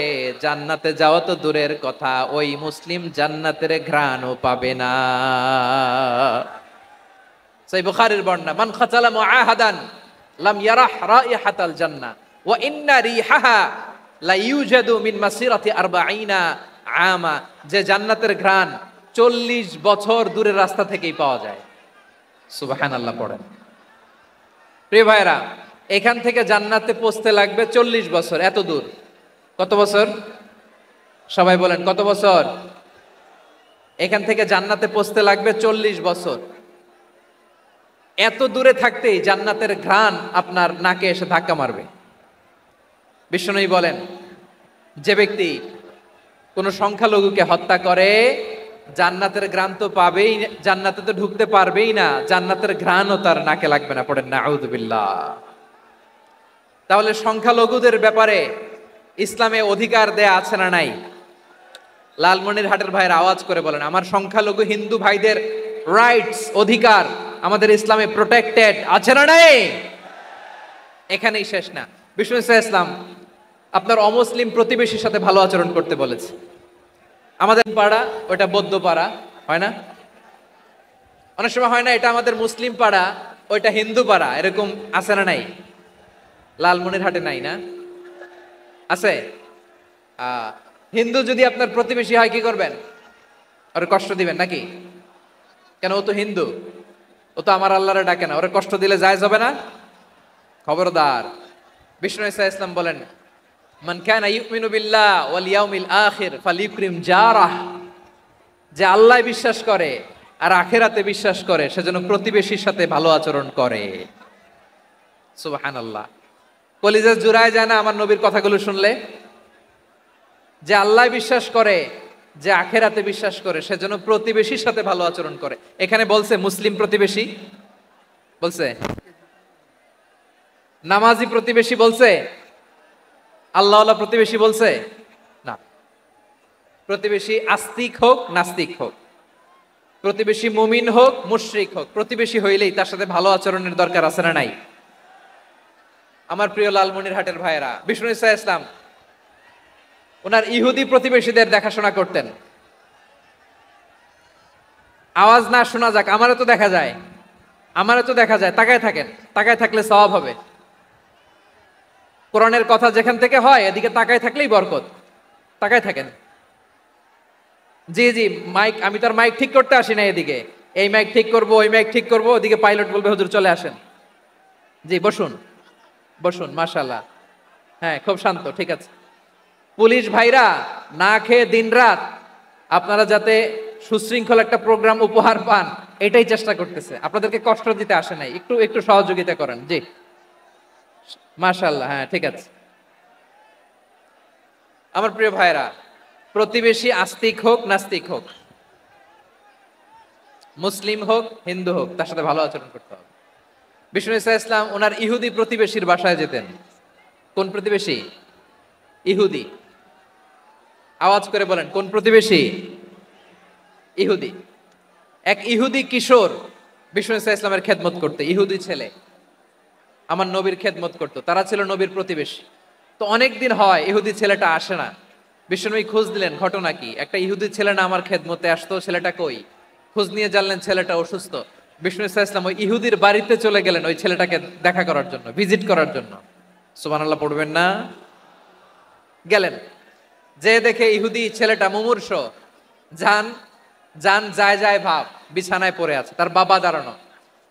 জান্নাতে যাওয়া তো দূরের কথা, ওই মুসলিম জান্নাতের ঘ্রাণও পাবে না। সেই বুখারীর বর্ণনা, মান কাতালা মুআহাদান লাম ইয়ারাহ রাইহাতাল জান্নাহ ওয়া ইন্না রিহাহা লা ইউজাদু মিন মাসিরাতি 40 আমা। যে জান্নাতের ঘ্রাণ 40 বছর দূরের রাস্তা থেকেই পাওয়া যায়। সুবহানাল্লাহ পড়েন। প্রিয় ভাইরা, এখান থেকে জান্নাতে পৌঁছতে লাগবে 40 বছর। এত দূর, কত বছর? সবাই বলেন কত বছর? এখান থেকে জান্নাতে পৌঁছতে লাগবে 40 বছর। এত দূরে থাকতেই জান্নাতের ঘ্রাণ আপনার নাকে এসে ধাক্কা মারবে। বিশ্বনবী বলেন যে ব্যক্তি কোন সংখ্যালঘুকে হত্যা করে, জান্নাতের ঘ্রাণ তো পাবেই, জান্নাতে তো ঢুকতে পারবেই না, জান্নাতের ঘ্রাণও তার নাকে লাগবে না। পড়েন নাউযুবিল্লাহ। তাহলে সংখ্যালঘুদের ব্যাপারে ইসলামে অধিকার দেয়া আছে না নাই? লালমনিরহাটের ভাইয়ের আওয়াজ করে বলেন, আমার সংখ্যালঘু হিন্দু ভাইদের রাইটস, অধিকার আমাদের ইসলামে প্রোটেক্টেড আছে না নাই? এখানেই শেষ না। বিষ্ণু ইসলাম আপনার অমুসলিম প্রতিবেশীর সাথে ভালো আচরণ করতে বলেছে। আমাদের পাড়া ওটা বৌদ্ধ পাড়া, হয় না? অনেক সময় হয় না এটা আমাদের মুসলিম পাড়া, ওইটা হিন্দু পাড়া, এরকম আছে না নাই? লালমনিরহাটে নাই না? আছে? হিন্দু যদি আপনার প্রতিবেশী হয় কি করবেন? ওরে কষ্ট দিবেন নাকি? কেন? ও তো হিন্দু, ও তো আমার আল্লাহরে ডাকে না, ওরে কষ্ট দিলে জায়েজ হবে না? খবরদার। বিষ্ণু ইসলাম বলেন মান কানা ইউমিনু বিল্লাহ ওয়াল ইয়াউমিল আখির ফালিউকরিম জারাহ। যে আল্লাহ বিশ্বাস করে আর আখিরাতে বিশ্বাস করে, সেজন্য প্রতিবেশীর সাথে ভালো আচরণ করে। সুবহানাল্লাহ। কলিজা জুড়ায় যায় না আমার নবীর কথাগুলো শুনলে? যে আল্লাহ বিশ্বাস করে, যে আখিরাতে বিশ্বাস করে, সেজন্য প্রতিবেশীর সাথে ভালো আচরণ করে। এখানে বলছে মুসলিম প্রতিবেশী বলছে, নামাজি প্রতিবেশী বলছে, আল্লাহওয়ালা প্রতিবেশী বলছে না। প্রতিবেশী আস্তিক হোক নাস্তিক হোক, প্রতিবেশী মুমিন হোক মুশরিক হোক, প্রতিবেশী হইলেই তার সাথে ভালো আচরণের দরকার আছে না নাই? আমার প্রিয় লালমনিরহাটের ভাইয়েরা, বিষ্ণু ইসলাম ওনার ইহুদি প্রতিবেশীদের দেখাশোনা করতেন। আওয়াজ না শোনা যাক, আমারও তো দেখা যায়, আমারও তো দেখা যায়। তাকায় থাকেন, তাকায় থাকলে সওয়াব হবে। কোরআনের কথা যেখান থেকে হয় এদিকে তাকায় থাকলেই বরকত। তাকায় থাকেন। জি জি, মাইক, আমি তো আর মাইক ঠিক করতে আসি না এদিকে, এই মাইক ঠিক করব, ওই মাইক ঠিক করব, ওদিকে পাইলট বলবে হুজুর চলে আসেন। জি বসুন, বসুন, মাশাআল্লাহ। হ্যাঁ, খুব শান্ত, ঠিক আছে। পুলিশ ভাইরা না খেয়ে দিনরাত আপনারা যাতে সুশৃঙ্খল একটা প্রোগ্রাম উপহার পান, এটাই চেষ্টা করতেছে। আপনাদেরকে কষ্ট দিতে আসে নাই, একটু একটু সহযোগিতা করেন। জি মাশাআল্লাহ, হ্যাঁ ঠিক আছে। আমার প্রিয় ভাইরা, প্রতিবেশী আস্তিক হোক নাস্তিক হোক, মুসলিম হোক হিন্দু হোক তার সাথে ভালো আচরণ করতে হবে। বিষ্ণু ইসা ইসলাম ওনার ইহুদি প্রতিবেশীর বাসায় যেতেন। কোন প্রতিবেশী? ইহুদি। আওয়াজ করে বলেন, কোন প্রতিবেশী? ইহুদি। এক ইহুদি কিশোর বিষ্ণু ইসা ইসলামের খেদমত করতে, ইহুদি ছেলে আমার নবীর খেদমত করতো, তারা ছিল নবীর প্রতিবেশী। তো অনেক দিন হয় ইহুদি ছেলেটা আসে না। বিষ্ণুনবী খোঁজ দিলেন, ঘটনা কি? একটা ইহুদি ছেলে না আমার খেদমতে আসতো, ছেলেটা কই? খোঁজ নিয়ে জানলেন ছেলেটা অসুস্থ। বিষ্ণু ইসা ইসলাম ওই ইহুদির বাড়িতে চলে গেলেন ওই ছেলেটাকে দেখা করার জন্য, ভিজিট করার জন্য। সুবহানাল্লাহ পড়বেন না? গেলেন, যে দেখে ইহুদি ছেলেটা মুমূর্ষ, যান যান যায় যায় ভাব, বিছানায় পড়ে আছে, তার বাবা দাঁড়ানো।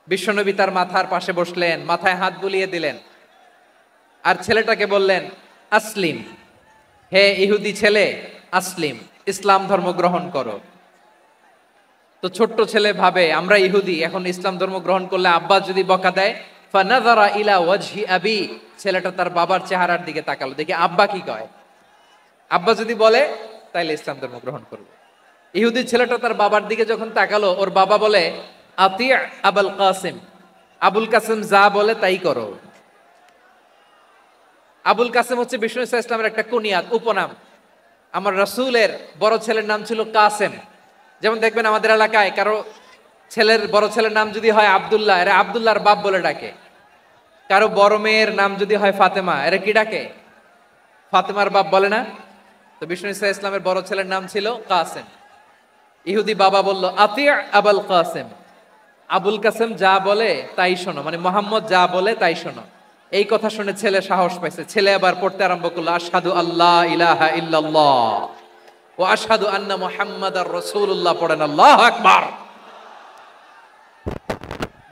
বিশ্বনবী তার মাথার পাশে বসলেন, মাথায় হাত বুলিয়ে দিলেন, আর ছেলেটাকে বললেন, আসলিম, হে ইহুদি ছেলে, আসলিম, ইসলাম ধর্ম গ্রহণ করো। তো ছোট্ট ছেলে ভাবে আমরা ইহুদি, এখন ইসলাম ধর্ম গ্রহণ করলে আব্বা যদি বকা দেয়। ফানাযারা ইলা ওয়াজহি আবি, ছেলেটা তার বাবার চেহারার দিকে তাকালো, দেখি আব্বা কি কয়। আব্বা যদি বলে তাইলে ইসলাম ধর্ম গ্রহণ করবে। ইহুদি ছেলেটা তার বাবার দিকে যখন তাকালো, ওর বাবা বলে, আতি আবুল কাসিম, আবুল কাসিম যা বলে তাই করো। আবুল কাসিম হচ্ছে বিষ্ণু ইসা ইসলামের একটা কুনিয়াত, উপনাম। আমার রাসূলের বড় ছেলের নাম ছিল কাসেম। যেমন দেখবেন আমাদের এলাকায় কারো ছেলের বড় ছেলের নাম যদি হয় আব্দুল্লাহ, এরা আব্দুল্লাহর বাপ বলে ডাকে। কারো বড় মেয়ের নাম যদি হয় ফাতেমা, এরা কি ডাকে? ফাতেমার বাপ বলে না? তো বিষ্ণু ইসা ইসলামের বড় ছেলের নাম ছিল কাসেম। ইহুদি বাবা বলল, আতি আবুল কাসেম, আবুল কাসেম যা বলে তাই শোনো, মানে মোহাম্মদ যা বলে তাই শোনো। এই কথা শুনে ছেলে সাহস পাইছে, ছেলে আবার পড়তে আরম্ভ করলো, আশহাদু আল্লাহ ইলাহা ইল্লাল্লাহ ওয়া আশহাদু আন্না মুহাম্মাদার রাসূলুল্লাহ, পড়েন আল্লাহু আকবার।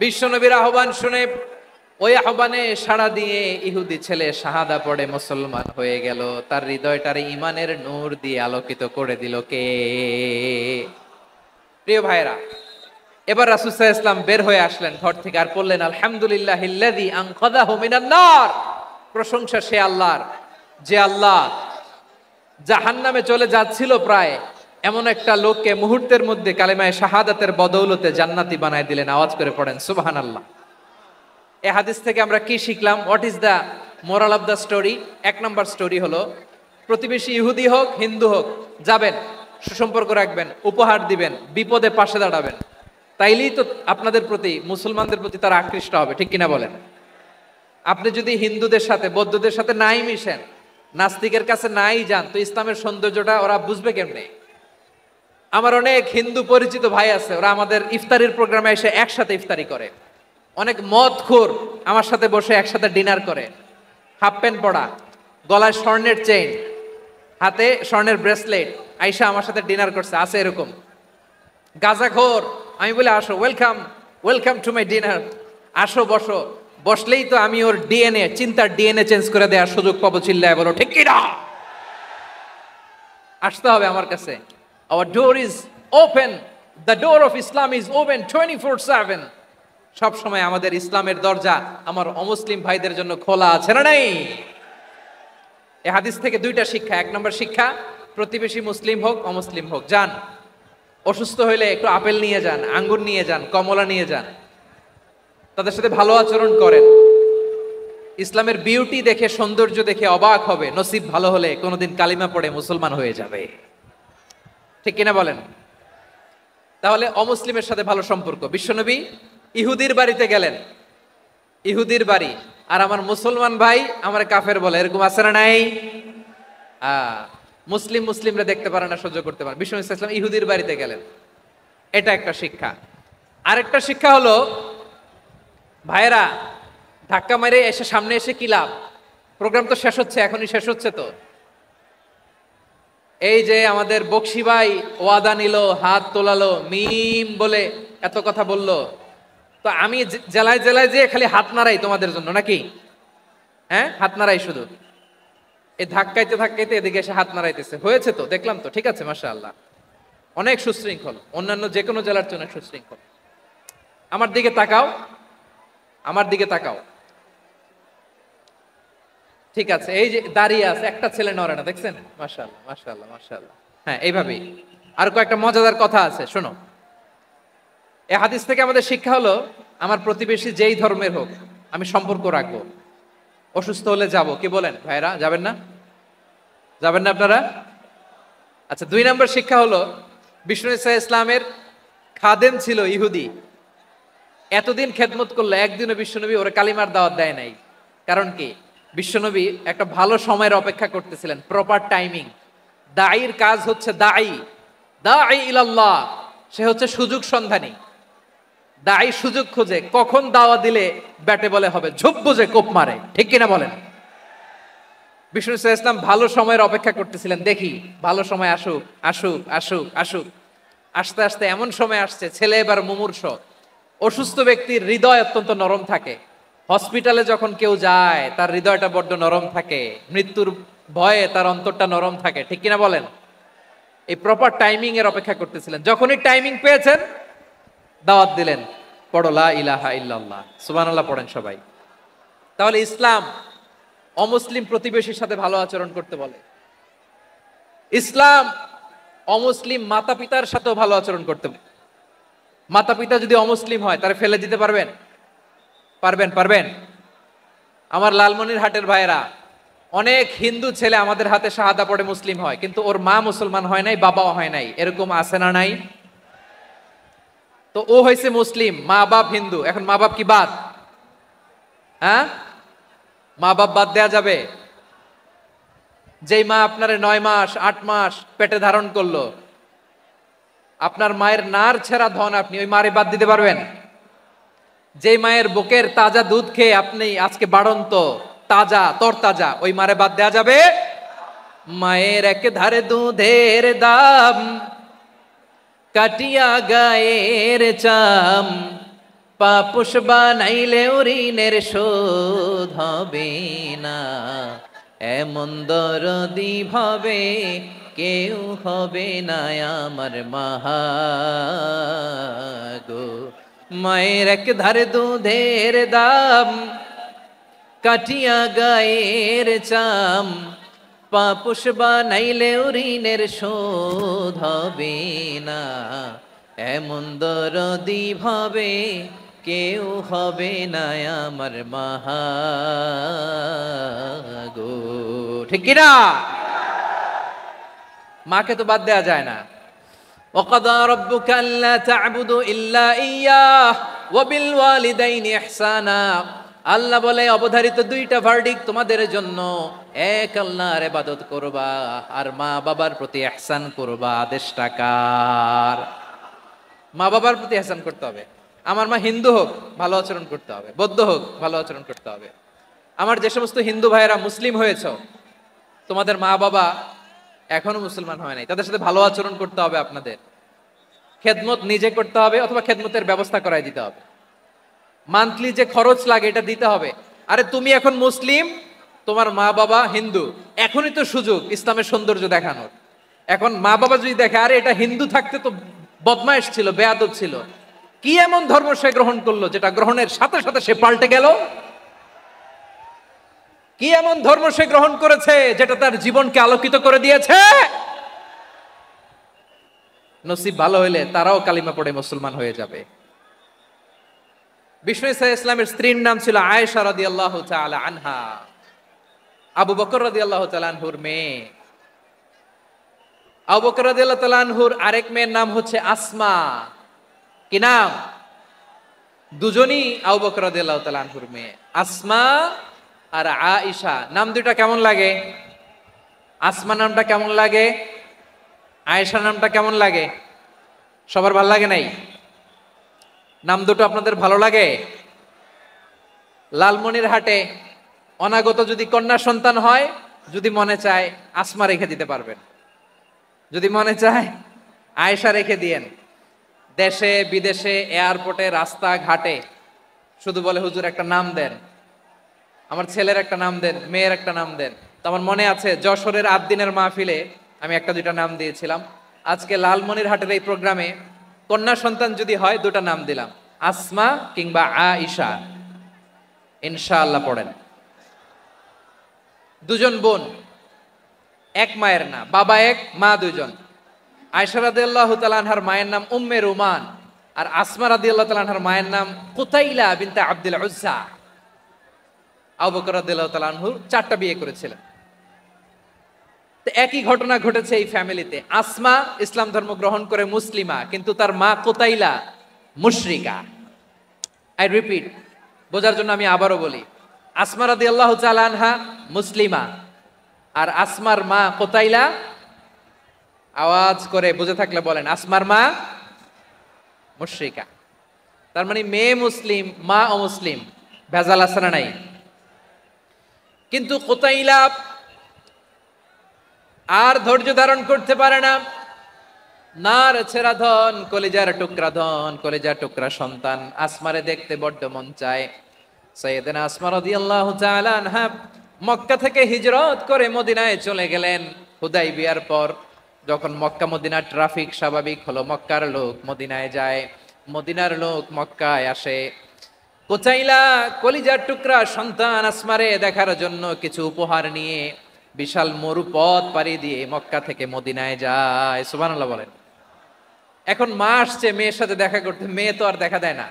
বিশ্বনবীর আহ্বান শুনে ওই আহ্বানে সাড়া দিয়ে ইহুদি ছেলে শাহাদা পড়ে মুসলমান হয়ে গেল। তার হৃদয়টার ইমানের নূর দিয়ে আলোকিত করে দিল কে? প্রিয় ভাইরা, এবার রাসূল সাল্লাল্লাহু আলাইহি ওয়াসাল্লাম বের হয়ে আসলেন ঘর থেকে, আর বললেন, আলহামদুলিল্লাহিল্লাযী আনকাযাহু মিনান নার, প্রশংসা সে আল্লাহর, যে আল্লাহ জাহান্নামে চলে যাচ্ছিল প্রায় এমন একটা লোককে মুহূর্তের মধ্যে কালেমায়ে শাহাদাতের বদৌলতে জান্নাতি বানায় দিলেন। আওয়াজ করে পড়েন সুবহানাল্লাহ। এই হাদিস থেকে আমরা কি শিখলাম? What is the moral of the story? এক নম্বর স্টোরি হলো, প্রতিবেশী ইহুদি হোক হিন্দু হোক, যাবেন, সুসম্পর্ক রাখবেন, উপহার দিবেন, বিপদে পাশে দাঁড়াবেন, তাইলেই তো আপনাদের প্রতি, মুসলমানদের প্রতি তারা আকৃষ্ট হবে, ঠিক কিনা বলেন? আপনি যদি হিন্দুদের সাথে বৌদ্ধদের সাথে নাই মিশেন, নাস্তিকের কাছে নাই যান, তো ইসলামের সৌন্দর্যটা ওরা বুঝবে কেমনে? আমার অনেক হিন্দু পরিচিত ভাই আছে, ওরা আমাদের ইফতারির প্রোগ্রামে এসে একসাথে ইফতারি করে। অনেক মদখোর আমার সাথে বসে একসাথে ডিনার করে, হাফ প্যান্ট পরা, গলায় স্বর্ণের চেইন, হাতে স্বর্ণের ব্রেসলেট, আইসা আমার সাথে ডিনার করছে, আছে এরকম। গাঁজাখোর, আমি বলি আসো, welcome, welcome to my dinner, আসো বসো। বসলেই তো আমি ওর ডিএনএ, চিন্তার ডিএনএ চেঞ্জ করে দেওয়ার সুযোগ পাবো, চিল্লায় বলো ঠিক কিনা? আসতে হবে আমার কাছে। Our door is open, the door of Islam is open 24/7। সব সময় আমাদের ইসলামের দরজা আমার অমুসলিম ভাইদের জন্য খোলা আছে না নাই? এই হাদিস থেকে দুইটা শিক্ষা। এক নম্বর শিক্ষা, প্রতিবেশী মুসলিম হোক অমুসলিম হোক, যান, অসুস্থ হইলে একটু আপেল নিয়ে যান, আঙ্গুর নিয়ে যান, কমলা নিয়ে যান, তাদের সাথে ভালো আচরণ করেন। ইসলামের বিউটি দেখে, সৌন্দর্য দেখে অবাক হবে, নসিব ভালো হলে কোনোদিন কালিমা পড়ে মুসলমান হয়ে যাবে, ঠিক কিনা বলেন? তাহলে অমুসলিমের সাথে ভালো সম্পর্ক। বিশ্বনবী ইহুদির বাড়িতে গেলেন, ইহুদির বাড়ি, আর আমার মুসলমান ভাই আমার কাফের বলে, এরকম আছে না নাই? মুসলিমরা দেখতে পারে না, সহ্য করতে পারে। বিশ্বনবী সাল্লাল্লাহু আলাইহি ওয়াসাল্লাম ইহুদির বাড়িতে গেলেন, এটা একটা শিক্ষা। আরেকটা শিক্ষা হলো, ভাইরা ধাক্কা মেরে এসে সামনে এসে কি লাভ? প্রোগ্রাম তো শেষ হচ্ছে, এখনই শেষ হচ্ছে। তো এই যে আমাদের বকশি ভাই ওয়াদা নিল, হাত তোলালো, মিম বলে এত কথা বললো, তো আমি জেলায় জেলায় যে খালি হাত নাড়াই তোমাদের জন্য নাকি? হ্যাঁ, হাত নাড়াই শুধু। এই ধাক্কাইতে ধাক্কাইতে এদিকে এসে হাত নাড়াইতেছে, হয়েছে তো, দেখলাম তো, ঠিক আছে, মাশাআল্লাহ, অনেক সুশৃঙ্খল, অন্যান্য যে কোনো জেলার জন্য সুশৃঙ্খল। আমার দিকে তাকাও, আমার দিকে তাকাও, ঠিক আছে। এই যে দাঁড়িয়ে আছে, একটা ছেলে নড়ে না, দেখছেন? মাশাআল্লাহ মাশাআল্লাহ মাশাআল্লাহ। হ্যাঁ, এইভাবেই। আর কয়েকটা মজাদার কথা আছে, শোনো। এই হাদিস থেকে আমাদের শিক্ষা হলো, আমার প্রতিবেশী যেই ধর্মের হোক আমি সম্পর্ক রাখবো। অসুস্থ হলে যাব, কি বলেন ভাইরা, যাবেন না? যাবেন না আপনারা? আচ্ছা, 2 নম্বর শিক্ষা হলো, বিষ্ণু ইসা ইসলামের খাদেম ছিল ইহুদি, এতদিন খেদমত করলো, একদিনও বিশ্বনবী ওরা কালিমার দাওয়াত দেয় নাই। কারণ কি? বিশ্বনবী একটা ভালো সময়ের অপেক্ষা করতেছিলেন, প্রপার টাইমিং। দায়ীর কাজ হচ্ছে দাঈ ইলাল্লাহ, সে হচ্ছে সুযোগ সন্ধানী। দায়ী সুযোগ খোঁজে, কখন দাওয়া দিলে ব্যাটে বলে হবে, ঝোপ বুঝে কোপ মারে, ঠিক কিনা বলেন? বিষ্ণু ইসা ইসলাম ভালো সময়ের অপেক্ষা করতেছিলেন, দেখি ভালো সময় আসুক আসুক আসুক আসুক। আস্তে আস্তে এমন সময় আসছে, ছেলে এবার মুমূর্ষ। অসুস্থ ব্যক্তির হৃদয় অত্যন্ত নরম থাকে। হসপিটালে যখন কেউ যায় তার হৃদয়টা বড্ড নরম থাকে, মৃত্যুর ভয়ে তার অন্তরটা নরম থাকে, ঠিক কিনা বলেন? এই প্রপার টাইমিং এর অপেক্ষা করতেছিলেন। যখনই টাইমিং পেয়েছেন, দাওয়াত দিলেন, পড়ো লা ইলাহা ইল্লাল্লাহ, সুবহানাল্লাহ পড়েন সবাই। তাহলে ইসলাম অমুসলিম প্রতিবেশীর সাথে ভালো আচরণ করতে বলে। ইসলাম অমুসলিম মাতা পিতার সাথেও ভালো আচরণ করতে বলে। মাতা পিতা যদি অমুসলিম হয় তারে ফেলে দিতে পারবেন? পারবেন? আমার লালমনিরহাটের ভাইয়েরা, অনেক হিন্দু ছেলে আমাদের হাতে শাহাদা পড়ে মুসলিম হয়, কিন্তু ওর মা মুসলমান হয় নাই, বাবাও হয় নাই, এরকম আছে না নাই? তো ও হয়েছে মুসলিম, মা বাপ হিন্দু, এখন মা বাপ কি বাদ? হ্যাঁ, মা বাপ বাদ দেয়া যাবে? যেই মা আপনারে 9 মাস 8 মাস পেটে ধারণ করলো, আপনার মায়ের নার ছেঁড়া ধন, আপনি ওই মারে বাদ দিতে পারবেন? যেই মায়ের বুকের তাজা দুধ খেয়ে আপনি আজকে বাড়ন্ত তাজা তরতাজা, ওই মারে বাদ দেয়া যাবে? মায়ের এক ধারে দুধের দাম, কাটিয়া গায়ের চাম, পাপুষ বানাইলে ঋণের শোধ হবে না, এমন দরদি ভাবে কেউ হবে না আমার মাহা গো। মায়ের এক ধারে দুধের দাম, কাটিয়া গায়ের চাম, পাপুষ বানাইলে ঋণের শোধ হবে না, এমন দরদি ভাবে কেউ হবে না আমার মাহা গো, ঠিক কিনা? মাকে তো বাদ দেয়া যায় না। وَقَضَى رَبُّكَ أَلَّا تَعْبُدُوا إِلَّا إِيَّاهُ وَبِالْوَالِدَيْنِ إِحْسَانًا। আল্লাহ বলে, অবধারিত 2টা ভার্ডিক্ট তোমাদের জন্য, এক আল্লাহর ইবাদত করবা আর মা বাবার প্রতি ইহসান করবা। আদেশটা কার? মা বাবার প্রতি ইহসান করতে হবে। আমার মা হিন্দু হোক, ভালো আচরণ করতে হবে, বৌদ্ধ হোক, ভালো আচরণ করতে হবে। আমার যে সমস্ত হিন্দু ভাইয়েরা মুসলিম হয়েছে, তোমাদের মা বাবা এখনো মুসলমান হয় নাই, তাদের সাথে ভালো আচরণ করতে হবে। আপনাদের খেদমত নিজে করতে হবে, অথবা খেদমতের ব্যবস্থা করাই দিতে হবে। মান্থলি যে খরচ লাগে এটা দিতে হবে। আরে তুমি এখন মুসলিম, তোমার মা বাবা হিন্দু, এখনই তো সুযোগ ইসলামের সৌন্দর্য দেখানোর। এখন মা বাবা যদি দেখে, আরে এটা হিন্দু থাকতে তো বদমাইশ ছিল, বেয়াদব ছিল, কি এমন ধর্ম সে গ্রহণ করলো যেটা গ্রহণের সাথে সাথে সে পাল্টে গেল? কি এমন ধর্ম সে গ্রহণ করেছে যেটা তার জীবনকে আলোকিত করে দিয়েছে? নসিব ভালো হইলে তারাও কালিমা পড়ে মুসলমান হয়ে যাবে। বিষ্ণু ইসা ইসলামের স্ত্রীর নাম ছিল আয়েশা রাদিয়াল্লাহু তাআলা আনহা, আবু বকর রাদিয়াল্লাহু তাআলা আনহুর মেয়ে। আবু বকর রাদিয়াল্লাহু তাআলা আনহুর আরেক মেয়ের নাম হচ্ছে আসমা। কি নাম? দুজনই আবু বকর রাদিয়াল্লাহু তাআলা আনহুর মেয়ে, আসমা আর আয়েশা। নাম দুটা কেমন লাগে? আসমা নামটা কেমন লাগে? আয়েশা নামটা কেমন লাগে? সবার ভালো লাগে নাই? নাম দুটো আপনাদের ভালো লাগে? লালমনিরহাটে অনাগত যদি কন্যা সন্তান হয়, যদি মনে চায় আসমা রেখে দিতে পারবেন, যদি মনে চায় আয়েশা রেখে দিয়েন। দেশে বিদেশে এয়ারপোর্টে রাস্তাঘাটে শুধু বলে, হুজুর একটা নাম দেন, আমার ছেলের একটা নাম দেন, মেয়ের একটা নাম দেন। তো আমার মনে আছে যশোরের 8 দিনের মাহফিলে আমি একটা দুইটা নাম দিয়েছিলাম। আজকে লালমনিরহাটের এই প্রোগ্রামে কন্যা সন্তান যদি হয়, 2টা নাম দিলাম, আসমা কিংবা আয়েশা। ইনশাআল্লাহ পড়েন। দুজন বোন, এক মায়ের না, বাবা এক মা দুজন। আয়েশা রাদিয়াল্লাহু তাআলা আনহার মায়ের নাম উম্মে রুমান, আর আসমা রাদিয়াল্লাহু তাআলা আনহার মায়ের নাম কুতাইলা বিনতে আব্দুল উজ্জা। আবু বকর রাদিয়াল্লাহু তাআলা আনহু 4টা বিয়ে করেছিলেন। তো একই ঘটনা ঘটেছে এই ফ্যামিলিতে। আসমা ইসলাম ধর্ম গ্রহণ করে মুসলিমা, কিন্তু তার মা কুতাইলা মুশরিকা। আই রিপিট, বোঝার জন্য আমি আবারও বলি, আসমা রাদিয়াল্লাহু তাআলা আনহা মুসলিমা, আর আসমার মা কুতাইলা, আওয়াজ করে বুঝে থাকলে বলেন, আসমার মা মুশরিকা। তার মানে মেয়ে মুসলিম, মা অমুসলিম, ভেজাল আছে না নাই? কিন্তু কুতাইলা আর ধৈর্য ধারণ করতে পারে না। নার ছেড়া ধন, কলিজার টুকরা ধন, কলিজার টুকরা সন্তান আসমারে দেখতে বড্ড মন চায়। সাইয়েদনা আসমা রাদিয়াল্লাহু তাআলা আনহা মক্কা থেকে হিজরত করে মদিনায় চলে গেলেন হুদাইবিয়ার পর। যখন মক্কা মদিনার ট্রাফিক স্বাভাবিক হলো, মক্কার লোক মদিনায় যায়, মদিনার লোক মক্কায় আসে। কুতাইলা কলিজার টুকরা সন্তান আসমারে দেখার জন্য কিছু উপহার নিয়ে বিশাল মরুপথ পাড়ি দিয়ে মক্কা থেকে মদিনায় যায়। সুবহানাল্লাহ বলেন। এখন মা আসছে মেয়ের সাথে দেখা করতে, মেয়ে তো আর দেখা দেয় না।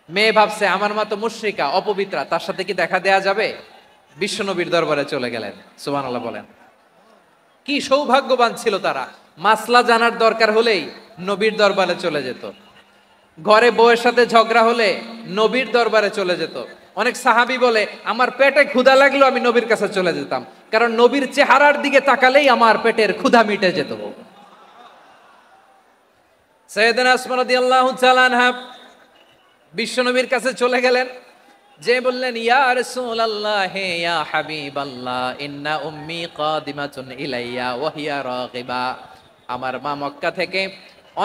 মেয়ে ভাবছে আমার মা তো মুশরিকা, অপবিত্রা, তার সাথে কি দেখা দেয়া যাবে? বিশ্বনবীর দরবারে চলে গেলেন। সুবহানাল্লাহ বলেন। কি সৌভাগ্যবান ছিল তারা, মাসলা জানার দরকার হলেই নবীর দরবারে চলে যেত। ঘরে বউয়ের সাথে ঝগড়া হলে নবীর দরবারে চলে যেত। অনেক সাহাবী বলে আমার পেটে ক্ষুধা লাগলো আমি নবীর কাছে চলে যেতাম, কারণ নবীর চেহারার দিকে তাকালেই আমার পেটের ক্ষুধা মিটে যেত। সাইয়েদনা আসমা রাদিয়াল্লাহু তাআলা আনহা বিশ্বনবীর কাছে চলে গেলেন, যে বললেন ইয়া রাসূলুল্লাহ ইয়া হাবিবাল্লাহ ইন্না উম্মি কাদিমাতুন ইলাইয়া ওয়া হিয়া রাগিবা। আমার মা মক্কা থেকে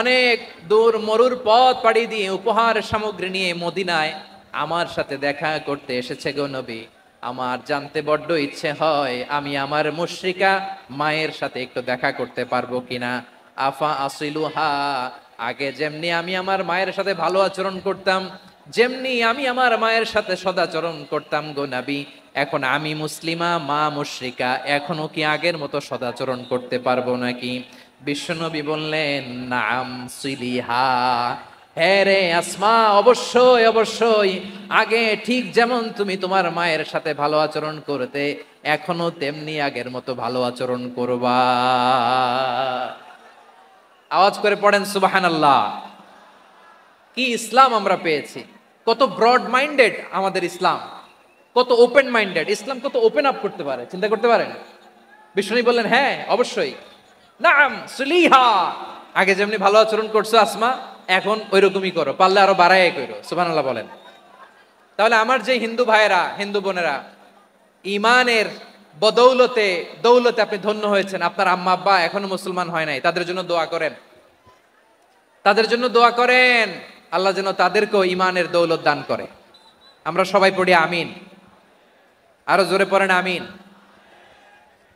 অনেক দূর মরুর পথ পাড়ি দিয়ে উপহার সামগ্রী নিয়ে মদিনায় আমার সাথে দেখা করতে এসেছে গো নবী। আমার জানতে বড্ড ইচ্ছে হয় আমি আমার মুশরিকা মায়ের সাথে একটু দেখা করতে পারবো কিনা। আফা আসিলুহা, আগে যেমনি আমি আমার মায়ের সাথে ভালো আচরণ করতাম, যেমনি আমি আমার মায়ের সাথে সদাচরণ করতাম গো নবী, এখন আমি মুসলিমা, মা মুশরিকা, এখনো কি আগের মতো সদাচরণ করতে পারবো নাকি? বিশ্বনবী বললেন নাম সিলিহা, হ্যাঁ রে আসমা, অবশ্যই অবশ্যই, আগে ঠিক যেমন তুমি তোমার মায়ের সাথে ভালো আচরণ করতে, এখনো তেমনি আগের মতো ভালো আচরণ করবা। আওয়াজ করে পড়েন সুবহানাল্লাহ। কি ইসলাম আমরা পেয়েছি! কত ব্রড মাইন্ডেড আমাদের ইসলাম, কত ওপেন মাইন্ডেড ইসলাম, কত ওপেন আপ করতে পারে, চিন্তা করতে পারেন। বিষ্ণু বললেন হ্যাঁ অবশ্যই, নাম সুলিহা, আগে যেমনি ভালো আচরণ করছো আসমা, এখন ওই রকমই করো, পারলে আরো বাড়াই করো। সুবহানাল্লাহ বলেন। তাহলে আমার যে হিন্দু ভাইয়েরা, হিন্দু বোনেরা, ইমানের বদৌলতে দৌলতে আপনি ধন্য হয়েছেন, আপনার আম্মা আব্বা এখনো মুসলমান হয় নাই, তাদের জন্য দোয়া করেন, তাদের জন্য দোয়া করেন, আল্লাহ যেন তাদেরকেও ইমানের দৌলত দান করে। আমরা সবাই পড়ি আমিন, আরো জোরে পড়েন আমিন।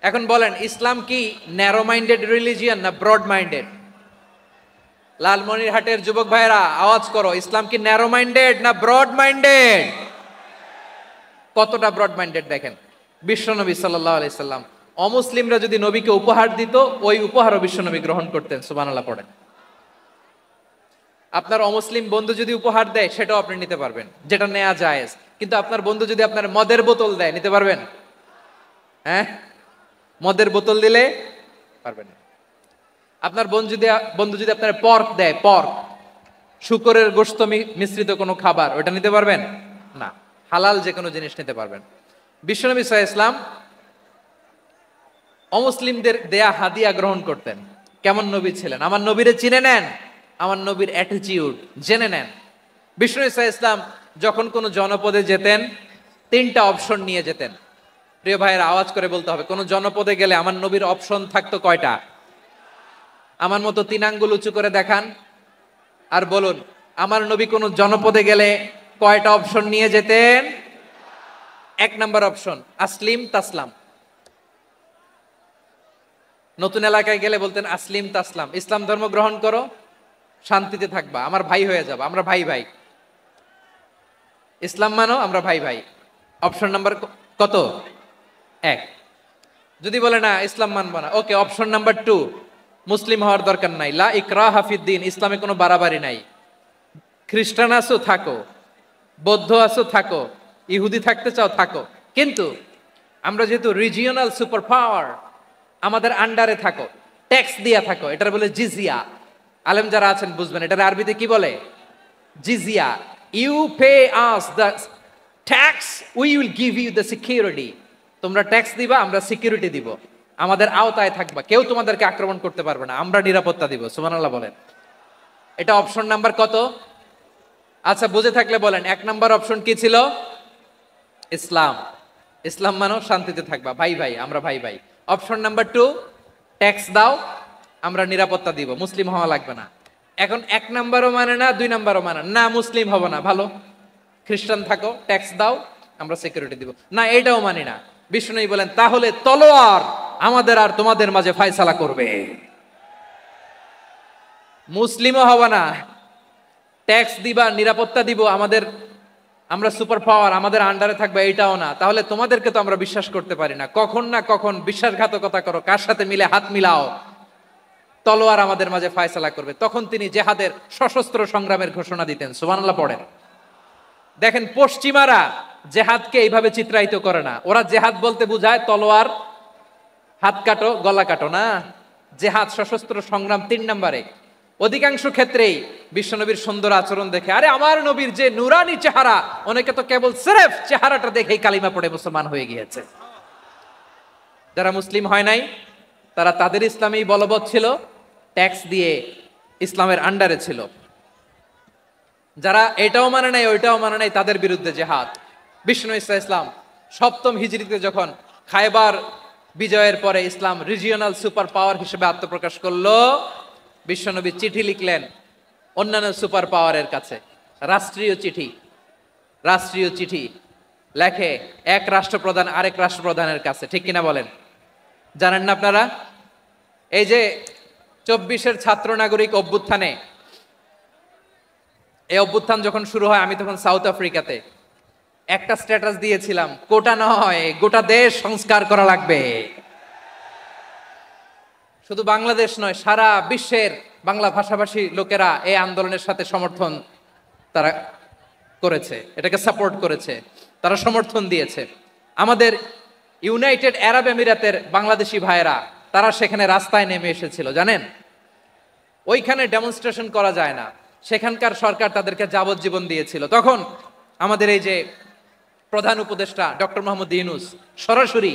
এখন বলেন, ইসলাম কি ন্যারো মাইন্ডেড রিলিজিয়ান না ব্রড মাইন্ডেড? লালমনিরহাটের যুবক ভাইরা আওয়াজ করো, ইসলাম কি ন্যারো মাইন্ডেড না ব্রড মাইন্ডেড? কতটা ব্রড মাইন্ডেড দেখেন। বিশ্বনবী সাল্লাল্লাহু আলাইহি সাল্লাম অমুসলিমরা যদি নবীকে উপহার দিত, ওই উপহারও বিশ্বনবী গ্রহণ করতেন। সুবহানাল্লাহ পড়েন। আপনার অমুসলিম বন্ধু যদি উপহার দেয় সেটাও আপনি নিতে পারবেন, যেটা নেওয়া জায়েজ। কিন্তু আপনার বন্ধু যদি আপনার মদের বোতল দেয়, নিতে পারবেন? হ্যাঁ, মদের বোতল দিলে পারবেন না। আপনার বন্ধু যদি আপনার পর্ক দেয়, পর্ক, শুকরের গোশত মিশ্রিত কোনো খাবার, ওটা নিতে পারবেন না। হালাল যে কোনো জিনিস নিতে পারবেন। বিশ্বনবী সাল্লাল্লাহু আলাইহি ওয়াসাল্লাম অমুসলিমদের দেয়া হাদিয়া গ্রহণ করতেন। কেমন নবী ছিলেন! আমার নবীরে চিনে নেন, আমার নবীর অ্যাটিটিউড জেনে নেন। বিষ্ণু ইসা ইসলাম যখন কোনো জনপদে যেতেন, 3টা অপশন নিয়ে যেতেন। প্রিয় ভাইয়ের আওয়াজ করে বলতে হবে, কোন জনপদে গেলে আমার নবীর অপশন থাকতো কয়টা? আমার মতো 3 আঙ্গুল উঁচু করে দেখান আর বলুন, আমার নবী কোন জনপদে গেলে কয়টা অপশন নিয়ে যেতেন? 1 নাম্বার অপশন আসলিম তাসলাম। নতুন এলাকায় গেলে বলতেন আসলিম তাসলাম, ইসলাম ধর্ম গ্রহণ করো, শান্তিতে থাকবা, আমার ভাই হয়ে যাবা, আমরা ভাই ভাই, ইসলাম মানো, আমরা ভাই ভাই। অপশন নাম্বার কত? 1। যদি বলে না ইসলাম মানবো না, ওকে, অপশন নাম্বার 2, মুসলিম হওয়ার দরকার নাই, লা ইকরাহা ফিদ্দিন, ইসলামে কোনো বাড়াবাড়ি নাই, খ্রিস্টান আছো থাকো, বৌদ্ধ আছো থাকো, ইহুদি থাকতে চাও থাকো, কিন্তু আমরা যেহেতু রিজিওনাল সুপার পাওয়ার, আমাদের আন্ডারে থাকো, ট্যাক্স দিয়া থাকো, এটার বলে জিজিয়া। আলেম যারা আছেন বুঝবেন এটার আরবিতে কি বলে, জিজিয়া। You pay us the tax, we will give you the security. তোমরা ট্যাক্স দিবা, আমরা সিকিউরিটি দিব, আমাদের আওতায় থাকবা, কেউ তোমাদেরকে আক্রমণ করতে পারবে না, আমরা নিরাপত্তা দিব। সুবহানাল্লাহ বলেন। এটা অপশন নাম্বার কত? আচ্ছা বুঝে থাকলে বলেন, 1 নাম্বার অপশন কি ছিল? ইসলাম। ইসলাম মানো শান্তিতে থাকবা, ভাই ভাই, আমরা ভাই ভাই। অপশন নাম্বার 2, ট্যাক্স দাও, আমরা নিরাপত্তা দিব, মুসলিম হওয়া লাগবে না। এখন 1 নাম্বারও মানে না, 2 নাম্বারও মানে না, মুসলিম হবো না, ভালো, খ্রিস্টান থাকো, ট্যাক্স দাও, আমরা সিকিউরিটি দিব না, এটাও মানি না। বিষ্ণু বলেন তাহলে তলোয়ার আমাদের আর তোমাদের মাঝে ফয়সালা করবে। মুসলিমও হবা না, ট্যাক্স দিবা, নিরাপত্তা দিব, আমাদের, আমরা সুপার পাওয়ার, আমাদের আন্ডারে থাকবে, এটাও না। তাহলে তোমাদেরকে তো আমরা বিশ্বাস করতে পারি না, কখন না কখন বিশ্বাসঘাতকতা করো, কার সাথে মিলে হাত মিলাও, তলোয়ার আমাদের মাঝে ফয়সালা করবে। তখন তিনি জেহাদের সশস্ত্র সংগ্রামের ঘোষণা দিতেন। সুবহানাল্লাহ পড়েন। দেখেন পশ্চিমারা জেহাদকে এইভাবে চিত্রায়িত করে না, ওরা জেহাদ বলতে বুঝায় তলোয়ার, হাত কাটো, গলা কাটো না। জেহাদ সশস্ত্র সংগ্রাম 3 নম্বরে। অধিকাংশ ক্ষেত্রেই বিশ্বনবীর সুন্দর আচরণ দেখে, আরে আমার নবীর যে নুরানি চেহারা, অনেকে তো কেবল সিরেফ চেহারাটা দেখেই কালিমা পড়ে মুসলমান হয়ে গিয়েছে। যারা মুসলিম হয় নাই তারা তাদের ইসলামেই বলবৎ ছিল, ট্যাক্স দিয়ে ইসলামের আন্ডারে ছিল। যারা এটাও মানে নাই ওইটাও মানে নাই, তাদের বিরুদ্ধে জেহাদ। বিষ্ণু ইসলাম 7ম হিজরিতে যখন খায়বার বিজয়ের পরে ইসলাম রিজিওনাল সুপার পাওয়ার হিসেবে আত্মপ্রকাশ করলো, বিশ্বনবী চিঠি লিখলেন অন্যান্য সুপার পাওয়ারের কাছে, রাষ্ট্রীয় চিঠি। রাষ্ট্রীয় চিঠি লেখে এক রাষ্ট্রপ্রধান আরেক রাষ্ট্রপ্রধানের কাছে, ঠিক কিনা বলেন? জানেন না আপনারা? এই যে 24-এর ছাত্র নাগরিক অভ্যুত্থানে, এই অভ্যুত্থান যখন শুরু হয়, আমি তখন সাউথ আফ্রিকাতে, একটা স্ট্যাটাস দিয়েছিলাম, কোটা নয় গোটা দেশ সংস্কার করা লাগবে। শুধু বাংলাদেশ নয়, সারা বিশ্বের বাংলা ভাষাভাষী লোকেরা এই আন্দোলনের সাথে সমর্থন তারা করেছে, এটাকে সাপোর্ট করেছে, তারা সমর্থন দিয়েছে। আমাদের ইউনাইটেড আরব আমিরাতের বাংলাদেশি ভাইয়েরা তারা সেখানে রাস্তায় নেমে এসেছিল, জানেন? ওইখানে ডেমনস্ট্রেশন করা যায় না, সেখানকার সরকার তাদেরকে যাবজ্জীবন দিয়েছিল। তখন আমাদের এই যে প্রধান উপদেষ্টা ডক্টর মোহাম্মদ ইউনূস সরাসরি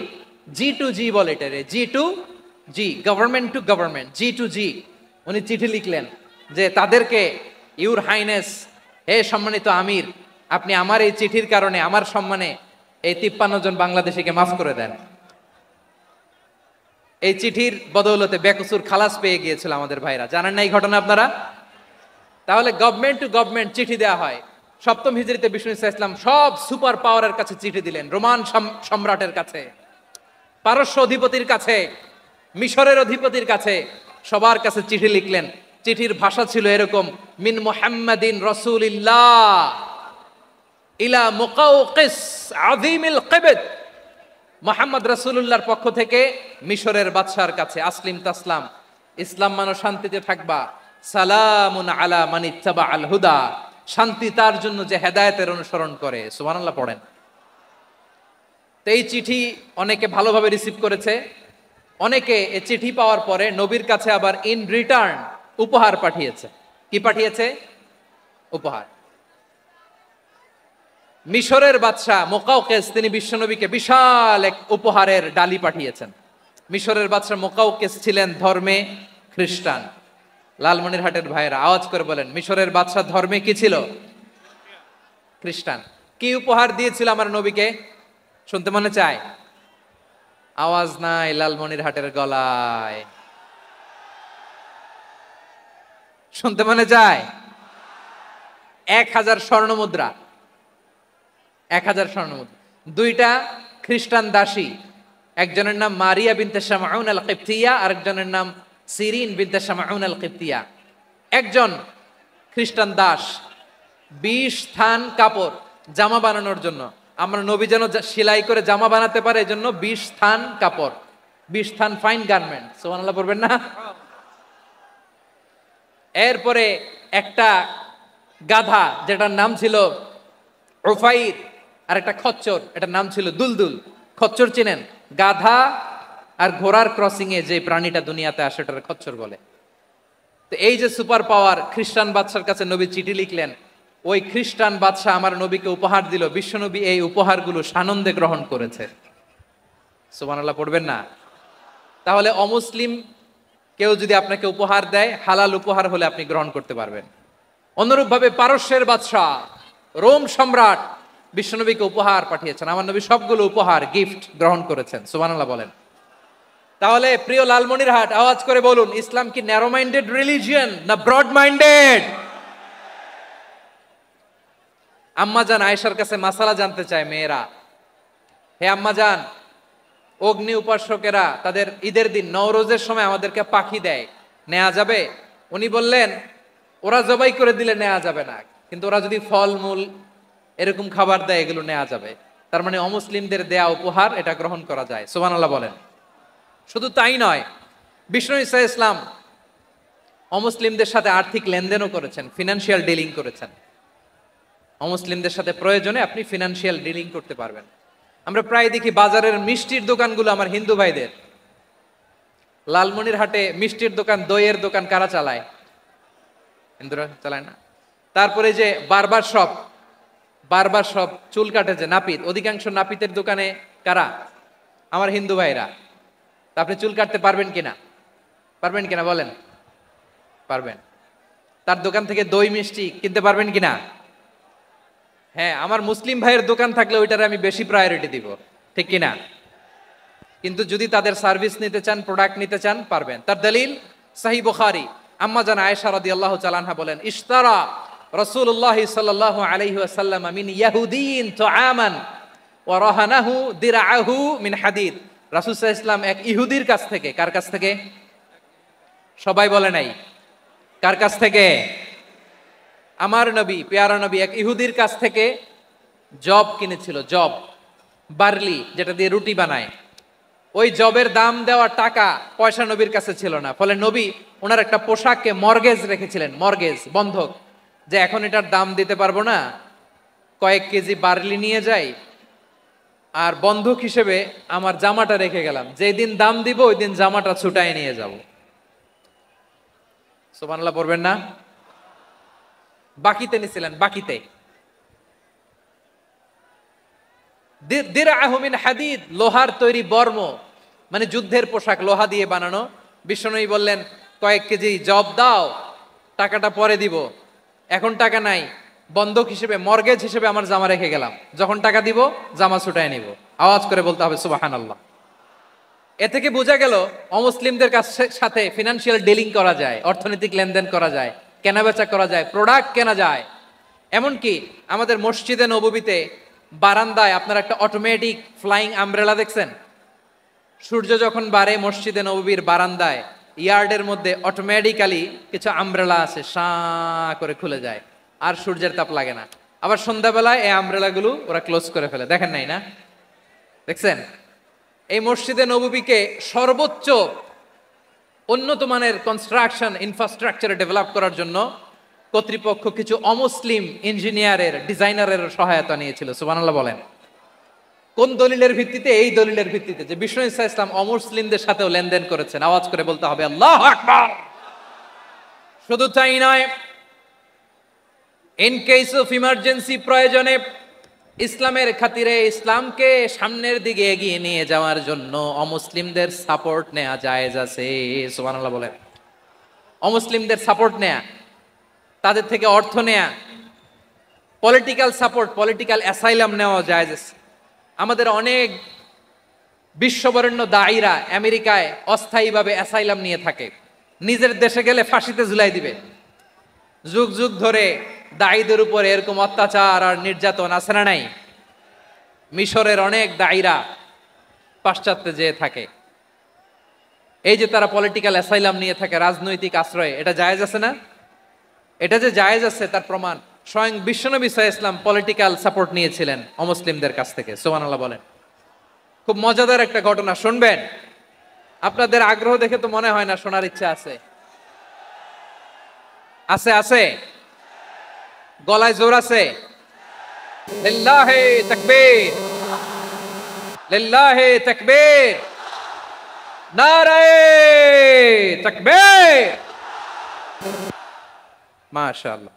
G2G বলে, এটারে G2G, government to government, G2G, উনি চিঠি লিখলেন যে তাদেরকে, ইউর হাইনেস, হে সম্মানিত আমির, আপনি আমার এই চিঠির কারণে আমার সম্মানে এই 53 জন বাংলাদেশিকে মাফ করে দেন। এই চিঠির বদৌলতে বেকসুর খালাস পেয়ে গিয়েছিল আমাদের ভাইরা, জানেন না এই ঘটনা আপনারা? তাহলে গভর্নমেন্ট টু গভর্নমেন্ট চিঠি দেওয়া হয়। 7ম হিজরিতে বিষ্ণু ইসলাম সব সুপার পাওয়ারের কাছে চিঠি দিলেন, রোমান সম্রাটের কাছে, পারস্য অধিপতির কাছে, মিশরের অধিপতির কাছে, সবার কাছে চিঠি লিখলেন। চিঠির ভাষা ছিল এরকম, মিন মুহাম্মাদিন রাসূলিল্লাহ ইলা মুকাওকিস আযীমিল কিবত, মুহাম্মদ রাসূলুল্লাহর পক্ষ থেকে মিশরের বাদশার কাছে, আসলিম তাসলাম, ইসলাম মানো শান্তিতে থাকবা, সালামুন আলা মান ইত্তাবা আল হুদা, শান্তি তার জন্য যে হেদায়েতের অনুসরণ করে। সুবহানাল্লাহ পড়েন। তো এই চিঠি অনেকে ভালোভাবে রিসিভ করেছে, অনেকে এই চিঠি পাওয়ার পরে নবীর কাছে আবার ইন রিটার্ন উপহার পাঠিয়েছে। কি পাঠিয়েছে? উপহার। মিশরের বাদশা মুকাওকিস তিনি বিশ্বনবীকে বিশাল এক উপহারের ডালি পাঠিয়েছেন। মিশরের বাদশা মুকাওকিস ছিলেন ধর্মে খ্রিস্টান। লালমনিরহাটের ভাইয়েরা আওয়াজ করে বলেন, মিশরের বাদশা ধর্মে কি ছিল? খ্রিস্টান। কি উপহার দিয়েছিল আমার নবীকে? শুনতে মনে চায়? আওয়াজ নাই লালমনিরহাটের গলায়, শুনতে মনে চায়? 1000 স্বর্ণ মুদ্রা, 1000 স্বর্ণ মুদ্রা। 2টা খ্রিস্টান দাসী, একজনের নাম মারিয়া বিনতে শামউন আল কিবতিয়া, আরেকজনের নাম সিরিন বিনতে শামউন আল কিবতিয়া। একজন খ্রিস্টান দাস 20 থান কাপড় জামা বানানোর জন্য, আমরা নবী যেন সেলাই করে জামা বানাতে পারে এজন্য 20 থান কাপড়, 20 থান ফাইন গার্মেন্ট। সুবহানাল্লাহ পড়বেন না? এরপরে একটা গাধা যেটার নাম ছিল ওফাইর, আর একটা খচ্চর এটার নাম ছিল দুলদুল। খচ্চর চিনেন? গাধা আর ঘোড়ার ক্রসিং এ যে প্রাণীটা দুনিয়াতে আসে ওটার খচ্চর বলে। তো এই যে সুপার পাওয়ার, খ্রিস্টান বাদশার কাছে নবী চিঠি লিখলেন, ওই খ্রিস্টান বাদশা আমার নবীকে উপহার দিল, বিশ্বনবী এই উপহারগুলো সানন্দে গ্রহণ করেছে। সুবহানাল্লাহ পড়বেন না? তাহলে অমুসলিম কেউ যদি আপনাকে উপহার দেয়, হালাল উপহার হলে আপনি গ্রহণ করতে পারবেন। অনুরূপভাবে পারস্যের বাদশাহ, রোম সম্রাট বিশ্বনবীকে উপহার পাঠিয়েছেন, আমার নবী সবগুলো উপহার গিফট গ্রহণ করেছেন। সুবহানাল্লাহ বলেন। তাহলে প্রিয় লালমনিরহাট, আওয়াজ করে বলুন, ইসলাম কি ন্যারো মাইন্ডেড রিলিজিয়ন না ব্রড মাইন্ডেড? আম্মাজান আয়েশার কাছে মাসালা জানতে চায় মেয়েরা, হে আম্মাজান, অগ্নি উপাসকেরা তাদের ঈদের দিন নওরোজের সময় আমাদেরকে পাখি দেয়, নেওয়া যাবে? উনি বললেন, ওরা জবাই করে দিলে নেওয়া যাবে না, কিন্তু ওরা যদি ফলমূল এরকম খাবার দেয় এগুলো নেওয়া যাবে। তার মানে অমুসলিমদের দেয়া উপহার এটা গ্রহণ করা যায়। সুবহানাল্লাহ বলেন। শুধু তাই নয়, বিষ্ণু ঈসা ইসলাম অমুসলিমদের সাথে আর্থিক লেনদেনও করেছেন, ফিনান্সিয়াল ডিলিং করেছেন। অমুসলিমদের সাথে প্রয়োজনে আপনি ফিনান্সিয়াল ডিলিং করতে পারবেন। আমরা প্রায় দেখি বাজারের মিষ্টির দোকানগুলো আমার হিন্দু ভাইদের। লালমনিরহাটে মিষ্টির দোকান, দইয়ের দোকান কারা চালায়? হিন্দুরা চালায় না? তারপরে যে বারবার শপ, চুল কাটে যে নাপিত, অধিকাংশ নাপিতের দোকানে কারা? আমার হিন্দু ভাইরা। তা আপনি চুল কাটতে পারবেন কিনা? পারবেন কিনা বলেন? পারবেন। তার দোকান থেকে দই মিষ্টি কিনতে পারবেন কিনা? হ্যাঁ, আমার মুসলিম ভাইয়ের দোকান থাকলে ওইটারে আমি বেশি প্রায়োরিটি দিব, ঠিক কিনা? কিন্তু যদি তাদের সার্ভিস নিতে চান, প্রোডাক্ট নিতে চান, পারবেন। তার দলিল সহিহ বুখারী, আম্মা জান আয়েশা রাদিয়াল্লাহু তাআলা আনহা বলেন, ইশতারা রাসূলুল্লাহ সাল্লাল্লাহু আলাইহি ওয়াসাল্লাম মিন ইয়াহুদিয়িন তুআমান ওয়া রাহানাহু দিরআহু মিন হাদিদ। রাসূল সাল্লাল্লাহু আলাইহি ওয়াসাল্লাম এক ইহুদির কাছ থেকে, কার কাছ থেকে? সবাই বলে নাই। কার কাছ থেকে? আমার নবী, পেয়ারা নবী এক ইহুদির কাছ থেকে জব কিনেছিল। জব, বার্লি, যেটা দিয়ে রুটি বানায়। ওই জবের দাম দেওয়া টাকা পয়সা নবীর কাছে ছিল না, ফলে নবী ওনার একটা পোশাককে মর্গেজ রেখেছিলেন, মর্গেজ, বন্ধক, যে এখন এটার দাম দিতে পারবো না, কয়েক কেজি বার্লি নিয়ে যাই আর বন্ধক হিসেবে আমার জামাটা রেখে গেলাম, যেই দিন দাম দিব ওই দিন জামাটা ছুটায় নিয়ে যাব। সুবহানাল্লাহ পড়বেন না? বাকিতে নিছিলেন, বাকিতে। দিরআহু মিন হাদিদ, লোহার তৈরি বর্ম, মানে যুদ্ধের পোশাক, লোহা দিয়ে বানানো। বিশ্বনবী বললেন, কয়েক কেজি জব দাও, টাকাটা পরে দিব, এখন টাকা নাই, বন্ধক হিসেবে, মর্গেজ হিসেবে আমার জামা রেখে গেলাম, যখন টাকা দিব জামা ছুটায় নিব। আওয়াজ করে বলতে হবে সুবহানাল্লাহ। এ থেকে বোঝা গেল অমুসলিমদের সাথে ফিনান্সিয়াল ডিলিং করা যায়, অর্থনৈতিক লেনদেন করা যায়, কেনাবেচা করা যায়, প্রোডাক্ট কেনা যায়। এমনকি আমাদের মসজিদে নববীতে বারান্দায় আপনার একটা অটোমেটিক ফ্লাইং আমব্রেলা দেখছেন? সূর্য যখন বাড়ে মসজিদে নববীর বারান্দায় ইয়ার্ডের মধ্যে অটোমেটিক্যালি কিছু আমব্রেলা আছে, সাঁ করে খুলে যায়, আর সূর্যের তাপ লাগে না। আবার সন্ধ্যাবেলায় এই আমব্রেলাগুলো ওরা ক্লোজ করে ফেলে, দেখেন নাই না? দেখছেন? এই মসজিদে নববীকে সর্বোচ্চ উন্নত মানের কনস্ট্রাকশন ইনফ্রাস্ট্রাকচারে ডেভেলপ করার জন্য কর্তৃপক্ষ কিছু অমুসলিম ইঞ্জিনিয়ারের, ডিজাইনারের সহায়তা নিয়েছিল। সুবহানাল্লাহ বলেন। কোন দলিলের ভিত্তিতে? এই দলিলের ভিত্তিতে যে বিষ্ণু ঈসা ইসলাম অমুসলিমদের সাথেও লেনদেন করেছেন। আওয়াজ করে বলতে হবে আল্লাহু আকবার। শুধু তাই নয়, ইন কেস অফ ইমার্জেন্সি, প্রয়োজনে ইসলামের খাতিরে, ইসলামকে সামনের দিকে এগিয়ে নিয়ে যাওয়ার জন্য অমুসলিমদের সাপোর্ট নেওয়া জায়েজ আছে। সুবহানাল্লাহ বলেন। অমুসলিমদের সাপোর্ট নেয়া, তাদের থেকে অর্থ নেয়া, পলিটিক্যাল সাপোর্ট, পলিটিক্যাল অ্যাসাইলাম নেওয়া জায়েজ আছে। আমাদের অনেক বিশ্ববরেণ্য দায়ীরা আমেরিকায় অস্থায়ীভাবে অ্যাসাইলাম নিয়ে থাকে, নিজের দেশে গেলে ফাঁসিতে ঝুলাই দিবে। যুগ যুগ ধরে দায়ীদের উপরে এরকম অত্যাচার আর নির্যাতন আছে না নাই? মিশরের অনেক দায়ীরা পাশ্চাত্যে যেয়ে থাকে, এই যে তারা পলিটিক্যাল অ্যাসাইলাম নিয়ে থাকে, রাজনৈতিক আশ্রয়, এটা জায়েজ আছে না? এটা যে জায়েজ আছে তার প্রমাণ স্বয়ং বিশ্বনবী সাল্লাল্লাহু আলাইহি ওয়াসাল্লাম পলিটিক্যাল সাপোর্ট নিয়েছিলেন অমুসলিমদের কাছ থেকে। সুবহানাল্লাহ বলেন। খুব মজাদার একটা ঘটনা শুনবেন, আপনাদের আগ্রহ দেখে তো মনে হয় না শোনার ইচ্ছা আছে। আছে আছে গলায় জোর আছে? লিল্লাহে তাকবীর, লিল্লাহে তাকবীর, নারায়ে তাকবীর। মাশাআল্লাহ।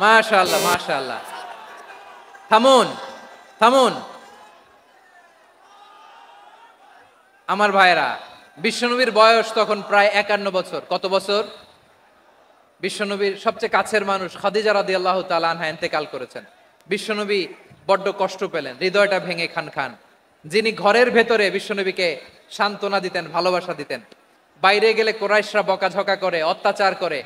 মাশাআল্লাহ, মাশাআল্লাহ। থামুন, থামুন আমার ভাইরা। বিশ্বনবীর বয়স তখন প্রায় 51 বছর। কত বছর? বিশ্বনবীর সবচেয়ে কাছের মানুষ খাদিজা রাদিয়াল্লাহু তাআলা আনহা ইন্তেকাল করেছেন। বিশ্বনবী বড্ড কষ্ট পেলেন, হৃদয়টা ভেঙে খান খান। যিনি ঘরের ভেতরে বিশ্বনবীকে সান্ত্বনা দিতেন, ভালোবাসা দিতেন, বাইরে গেলে কোরাইশরা বকাঝকা করে, অত্যাচার করে,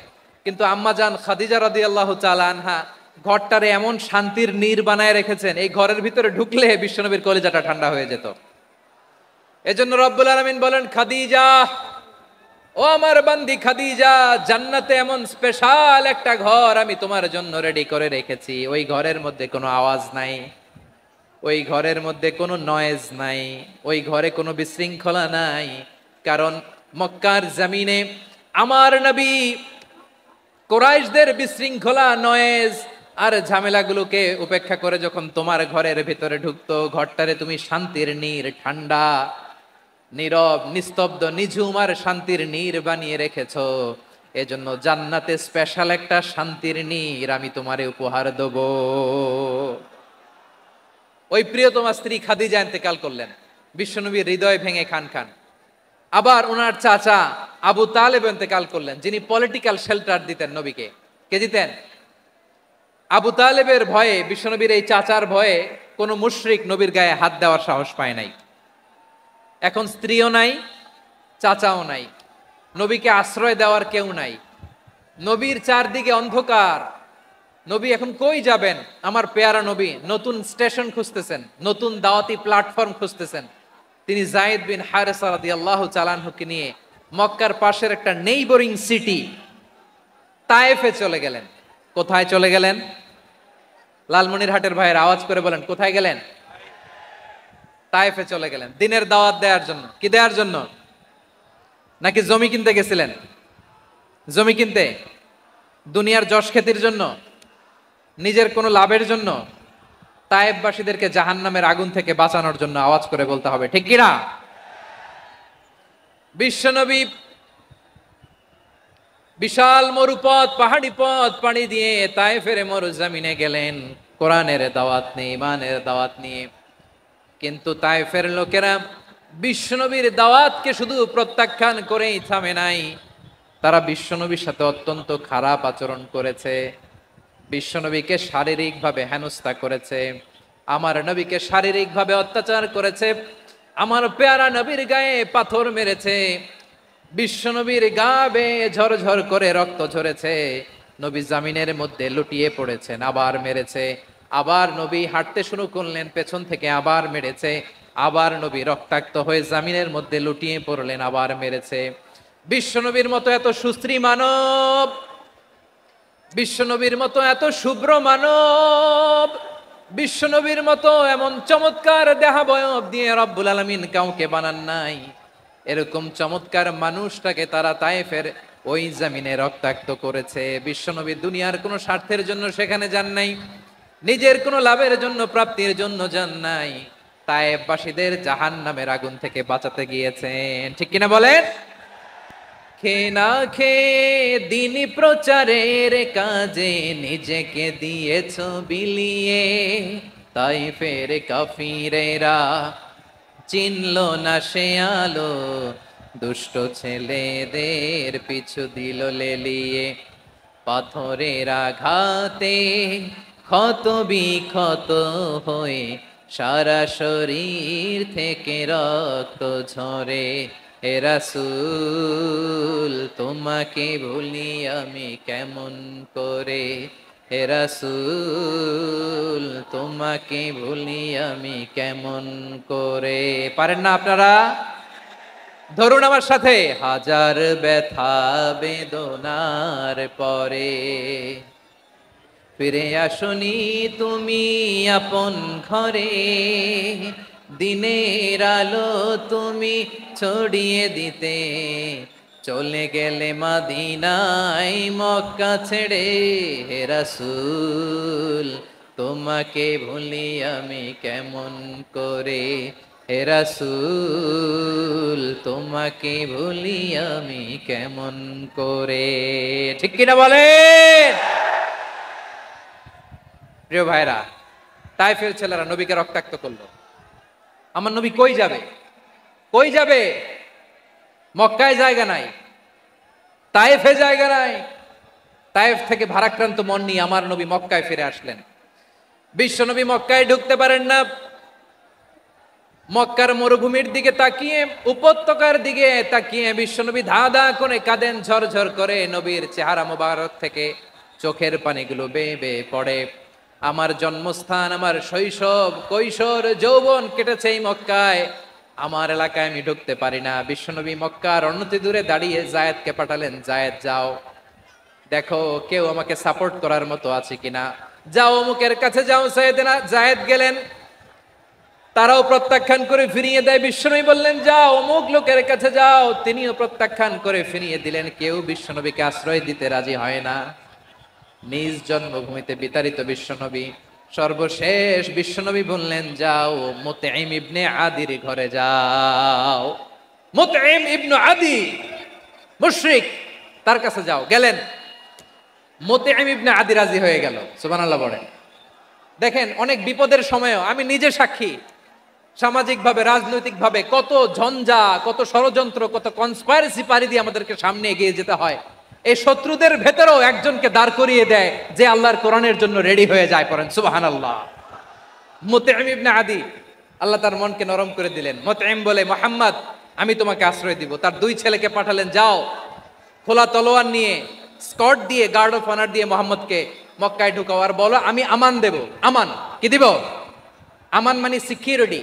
কিন্তু আম্মাজান খাদিজা রাদিয়াল্লাহু তাআলা আনহা ঘরটারে এমন শান্তির নীড় বানায় রেখেছেন, এই ঘরের ভিতরে ঢুকলে বিশ্বনবীর কলিজাটা ঠান্ডা হয়ে যেত। এজন্য রব্বুল আলামিন বলেন, খাদিজা, ও আমার বান্দি খাদিজা, জান্নাতে এমন স্পেশাল একটা ঘর আমি তোমার জন্য রেডি করে রেখেছি। ওই ঘরের মধ্যে কোনো আওয়াজ নাই, ওই ঘরের মধ্যে কোনো নয়েজ নাই, ওই ঘরে কোনো বিশৃঙ্খলা নাই। কারণ মক্কার জমিনে আমার নবী কোরাইশদের বিশৃঙ্খলা, নয়েজ আর ঝামেলাগুলোকে উপেক্ষা করে যখন তোমার ঘরের ভিতরে ঢুকতো, ঘরটারে তুমি শান্তির নীড়, ঠান্ডা, নীরব, নিস্তব্ধ, নিঝুম আর শান্তির নীড় বানিয়ে রেখেছো। এজন্য জান্নাতে স্পেশাল একটা শান্তির নীড় আমি তোমারে উপহার দেব। ওই প্রিয়তমা স্ত্রী খাদিজা ইন্তেকাল করলেন, বিশ্বনবীর হৃদয় ভেঙে খান খান। আবার ওনার চাচা আবু তালেব ইন্তেকাল করলেন, যিনি পলিটিক্যাল শেল্টার দিতেন নবীকে। কে দিতেন? আবু তালেবের ভয়ে, বিশ্বনবীর এই চাচার ভয়ে কোনো মুশরিক নবীর গায়ে হাত দেওয়ার সাহস পায় নাই। এখন স্ত্রীও নাই, চাচাও নাই, নবীকে আশ্রয় দেওয়ার কেউ নাই। নবীর চারদিকে অন্ধকার। নবী এখন কই যাবেন? আমার পেয়ারা নবী নতুন স্টেশন খুঁজতেছেন, নতুন দাওয়াতি প্ল্যাটফর্ম খুঁজতেছেন। তিনি যায়েদ বিন হারেসা রাদিয়াল্লাহু তাআলা আনহুকে নিয়ে মক্কার পাশের একটা নেইবরিং সিটি তায়েফে চলে গেলেন। কোথায় চলে গেলেন? লালমনিরহাটের ভাইয়ের আওয়াজ করে বলেন, কোথায় গেলেন? তায়েফে চলে গেলেন দিনের দাওয়াত দেওয়ার জন্য। কি দেওয়ার জন্য? নাকি জমি কিনতে গেছিলেন? জমি কিনতে? দুনিয়ার যশ খ্যাতির জন্য? নিজের কোনো লাভের জন্য? তায়েফবাসীদেরকে জাহান্নামের আগুন থেকে বাঁচানোর জন্য। আওয়াজ করে বলতে হবে, ঠিক কিনা? বিশ্বনবী বিশাল মরুপথ, পাহাড়ি পথ পাড়ি দিয়ে তায়েফের মরুজমিনে গেলেন কোরআনের দাওয়াত নিয়ে, ইমানের দাওয়াত নিয়ে। কিন্তু তায়েফের লোকেরা বিশ্বনবীর দাওয়াতকে শুধু প্রত্যাখ্যান করেই থামে নাই, তারা বিশ্বনবীর সাথে অত্যন্ত খারাপ আচরণ করেছে। বিশ্বনবীকে শারীরিকভাবে হেনস্থা করেছে, আমার নবীকে শারীরিকভাবে অত্যাচার করেছে, আমার পেয়ারা নবীর গায়ে পাথর মেরেছে, বিশ্বনবীর গা বেয়ে ঝরঝর করে রক্ত ঝরেছে, নবী জামিনের মধ্যে লুটিয়ে পড়েছেন, আবার মেরেছে। আবার নবী হাঁটতে শুরু করলেন, পেছন থেকে আবার মেরেছে। আবার নবী রক্তাক্ত হয়ে জামিনের মধ্যে লুটিয়ে পড়লেন, আবার মেরেছে। বিশ্বনবীর মতো এত সুশ্রী মানব, বিশ্বনবীর মতো এত শুভ্র মানব, বিশ্বনবীর মতো এমন চমৎকার দেহাবয়ব দিয়ে রব্বুল আলামিন কাউকে বানান নাই। এরকম চমৎকার মানুষটাকে তারা তায়েফের ওই জমিনে রক্তাক্ত করেছে। বিশ্বনবী দুনিয়ার কোনো স্বার্থের জন্য সেখানে যান নাই, নিজের কোনো লাভের জন্য, প্রাপ্তির জন্য যান নাই, তায়েফবাসীদের জাহান্নামের আগুন থেকে বাঁচাতে গিয়েছেন। ঠিক কিনা বলেন? খে না খে দিন প্রচারের কাজে নিজেকে দিয়েছ বিলিয়ে, তায়েফের কাফিরেরা চিনল না সে আলো, দুষ্ট ছেলেদের পিছু দিল লেলিয়ে। পাথরের আঘাতে ক্ষত বিক্ষত হয়ে সারা শরীর থেকে রক্ত ঝরে। হে রাসূল তোমাকে ভুলি আমি কেমন করে, হে রাসূল তোমাকে ভুলি আমি কেমন করে। পারেন না আপনারা? ধরুন আমার সাথে, হাজার ব্যথা বেদনার পরে ফিরে আসনি তুমি আপন ঘরে, দিনের আলো তুমি ছড়িয়ে দিতে, চলে গেলে মদিনায় মক্কা ছেড়ে। হে রাসূল তোমাকে ভুলি আমি কেমন করে, হে রাসূল তোমাকে ভুলি আমি কেমন করে। ঠিক কিনা বলেন? প্রিয় ভাইরা, তায়েফের ছেলেরা নবীকে রক্তাক্ত করলো। আমার নবী কই যাবে? কই যাবে? মক্কায় জায়গা নাই, তায়েফে জায়গা নাই। তায়েফ থেকে ভারাক্রান্ত মন নিয়ে আমার নবী মক্কায় ফিরে আসলেন। বিশ্ব নবী মক্কায় ঢুকতে পারেন না। মক্কার মরুভূমির দিকে তাকিয়ে, উপত্যকার দিকে তাকিয়ে বিশ্বনবী ধা ধা করে কাঁদেন, ঝরঝর করে। নবীর চেহারা মোবারক থেকে চোখের পানিগুলো বেয়ে বেয়ে পড়ে। আমার জন্মস্থান, আমার শৈশব, কৈশোর, যৌবন কেটেছে এই মক্কায়। আমার এলাকায় আমি ঢুকতে পারি না। বিশ্বনবী মক্কার অনতি দূরে দাঁড়িয়ে জায়েদকে পাঠালেন, জায়েদ যাও দেখো কেউ আমাকে সাপোর্ট করার মতো আছে কিনা, যাও অমুকের কাছে যাও। জায়েদ গেলেন, তারাও প্রত্যাখ্যান করে ফিরিয়ে দেয়। বিশ্বনবী বললেন যাও অমুক লোকের কাছে যাও, তিনিও প্রত্যাখ্যান করে ফিরিয়ে দিলেন। কেউ বিশ্বনবীকে আশ্রয় দিতে রাজি হয় না। নিজ জন্মভূমিতে বিতাড়িত বিশ্বনবী, সর্বশেষ বিশ্বনবী বললেন যাও মুতঈম ইবনে আদির ঘরে যাও। মুতঈম ইবনে আদি মুশরিক, তার কাছে যাও। গেলেন, মুতঈম ইবনে আদি রাজি হয়ে গেল। সুবহানাল্লাহ বলেন। দেখেন, অনেক বিপদের সময়ও আমি নিজে সাক্ষী, সামাজিকভাবে রাজনৈতিকভাবে কত ঝঞ্ঝা, কত ষড়যন্ত্র, কত কনস্পাইরেসি পাড়ি দিয়ে আমাদেরকে সামনে এগিয়ে যেতে হয়। এই শত্রুদের ভেতরেও একজনকে দাঁড় করিয়ে দেয় যে আল্লাহর কোরআনের জন্য রেডি হয়ে যায়। পড়েন সুবহানাল্লাহ। মুতঈম ইবনে আদি, আল্লাহ তার মনকে নরম করে দিলেন। মুতঈম বলে, মুহাম্মদ আমি তোমাকে আশ্রয় দিব। তার দুই ছেলেকে পাঠালেন, যাও খোলা তলোয়ার নিয়ে, স্কট দিয়ে, গার্ড অফ অনার দিয়ে মোহাম্মদকে মক্কায় ঢুকাও, আর বলো আমি আমান দেব। আমান কি দিব? আমান মানে সিকিউরিটি,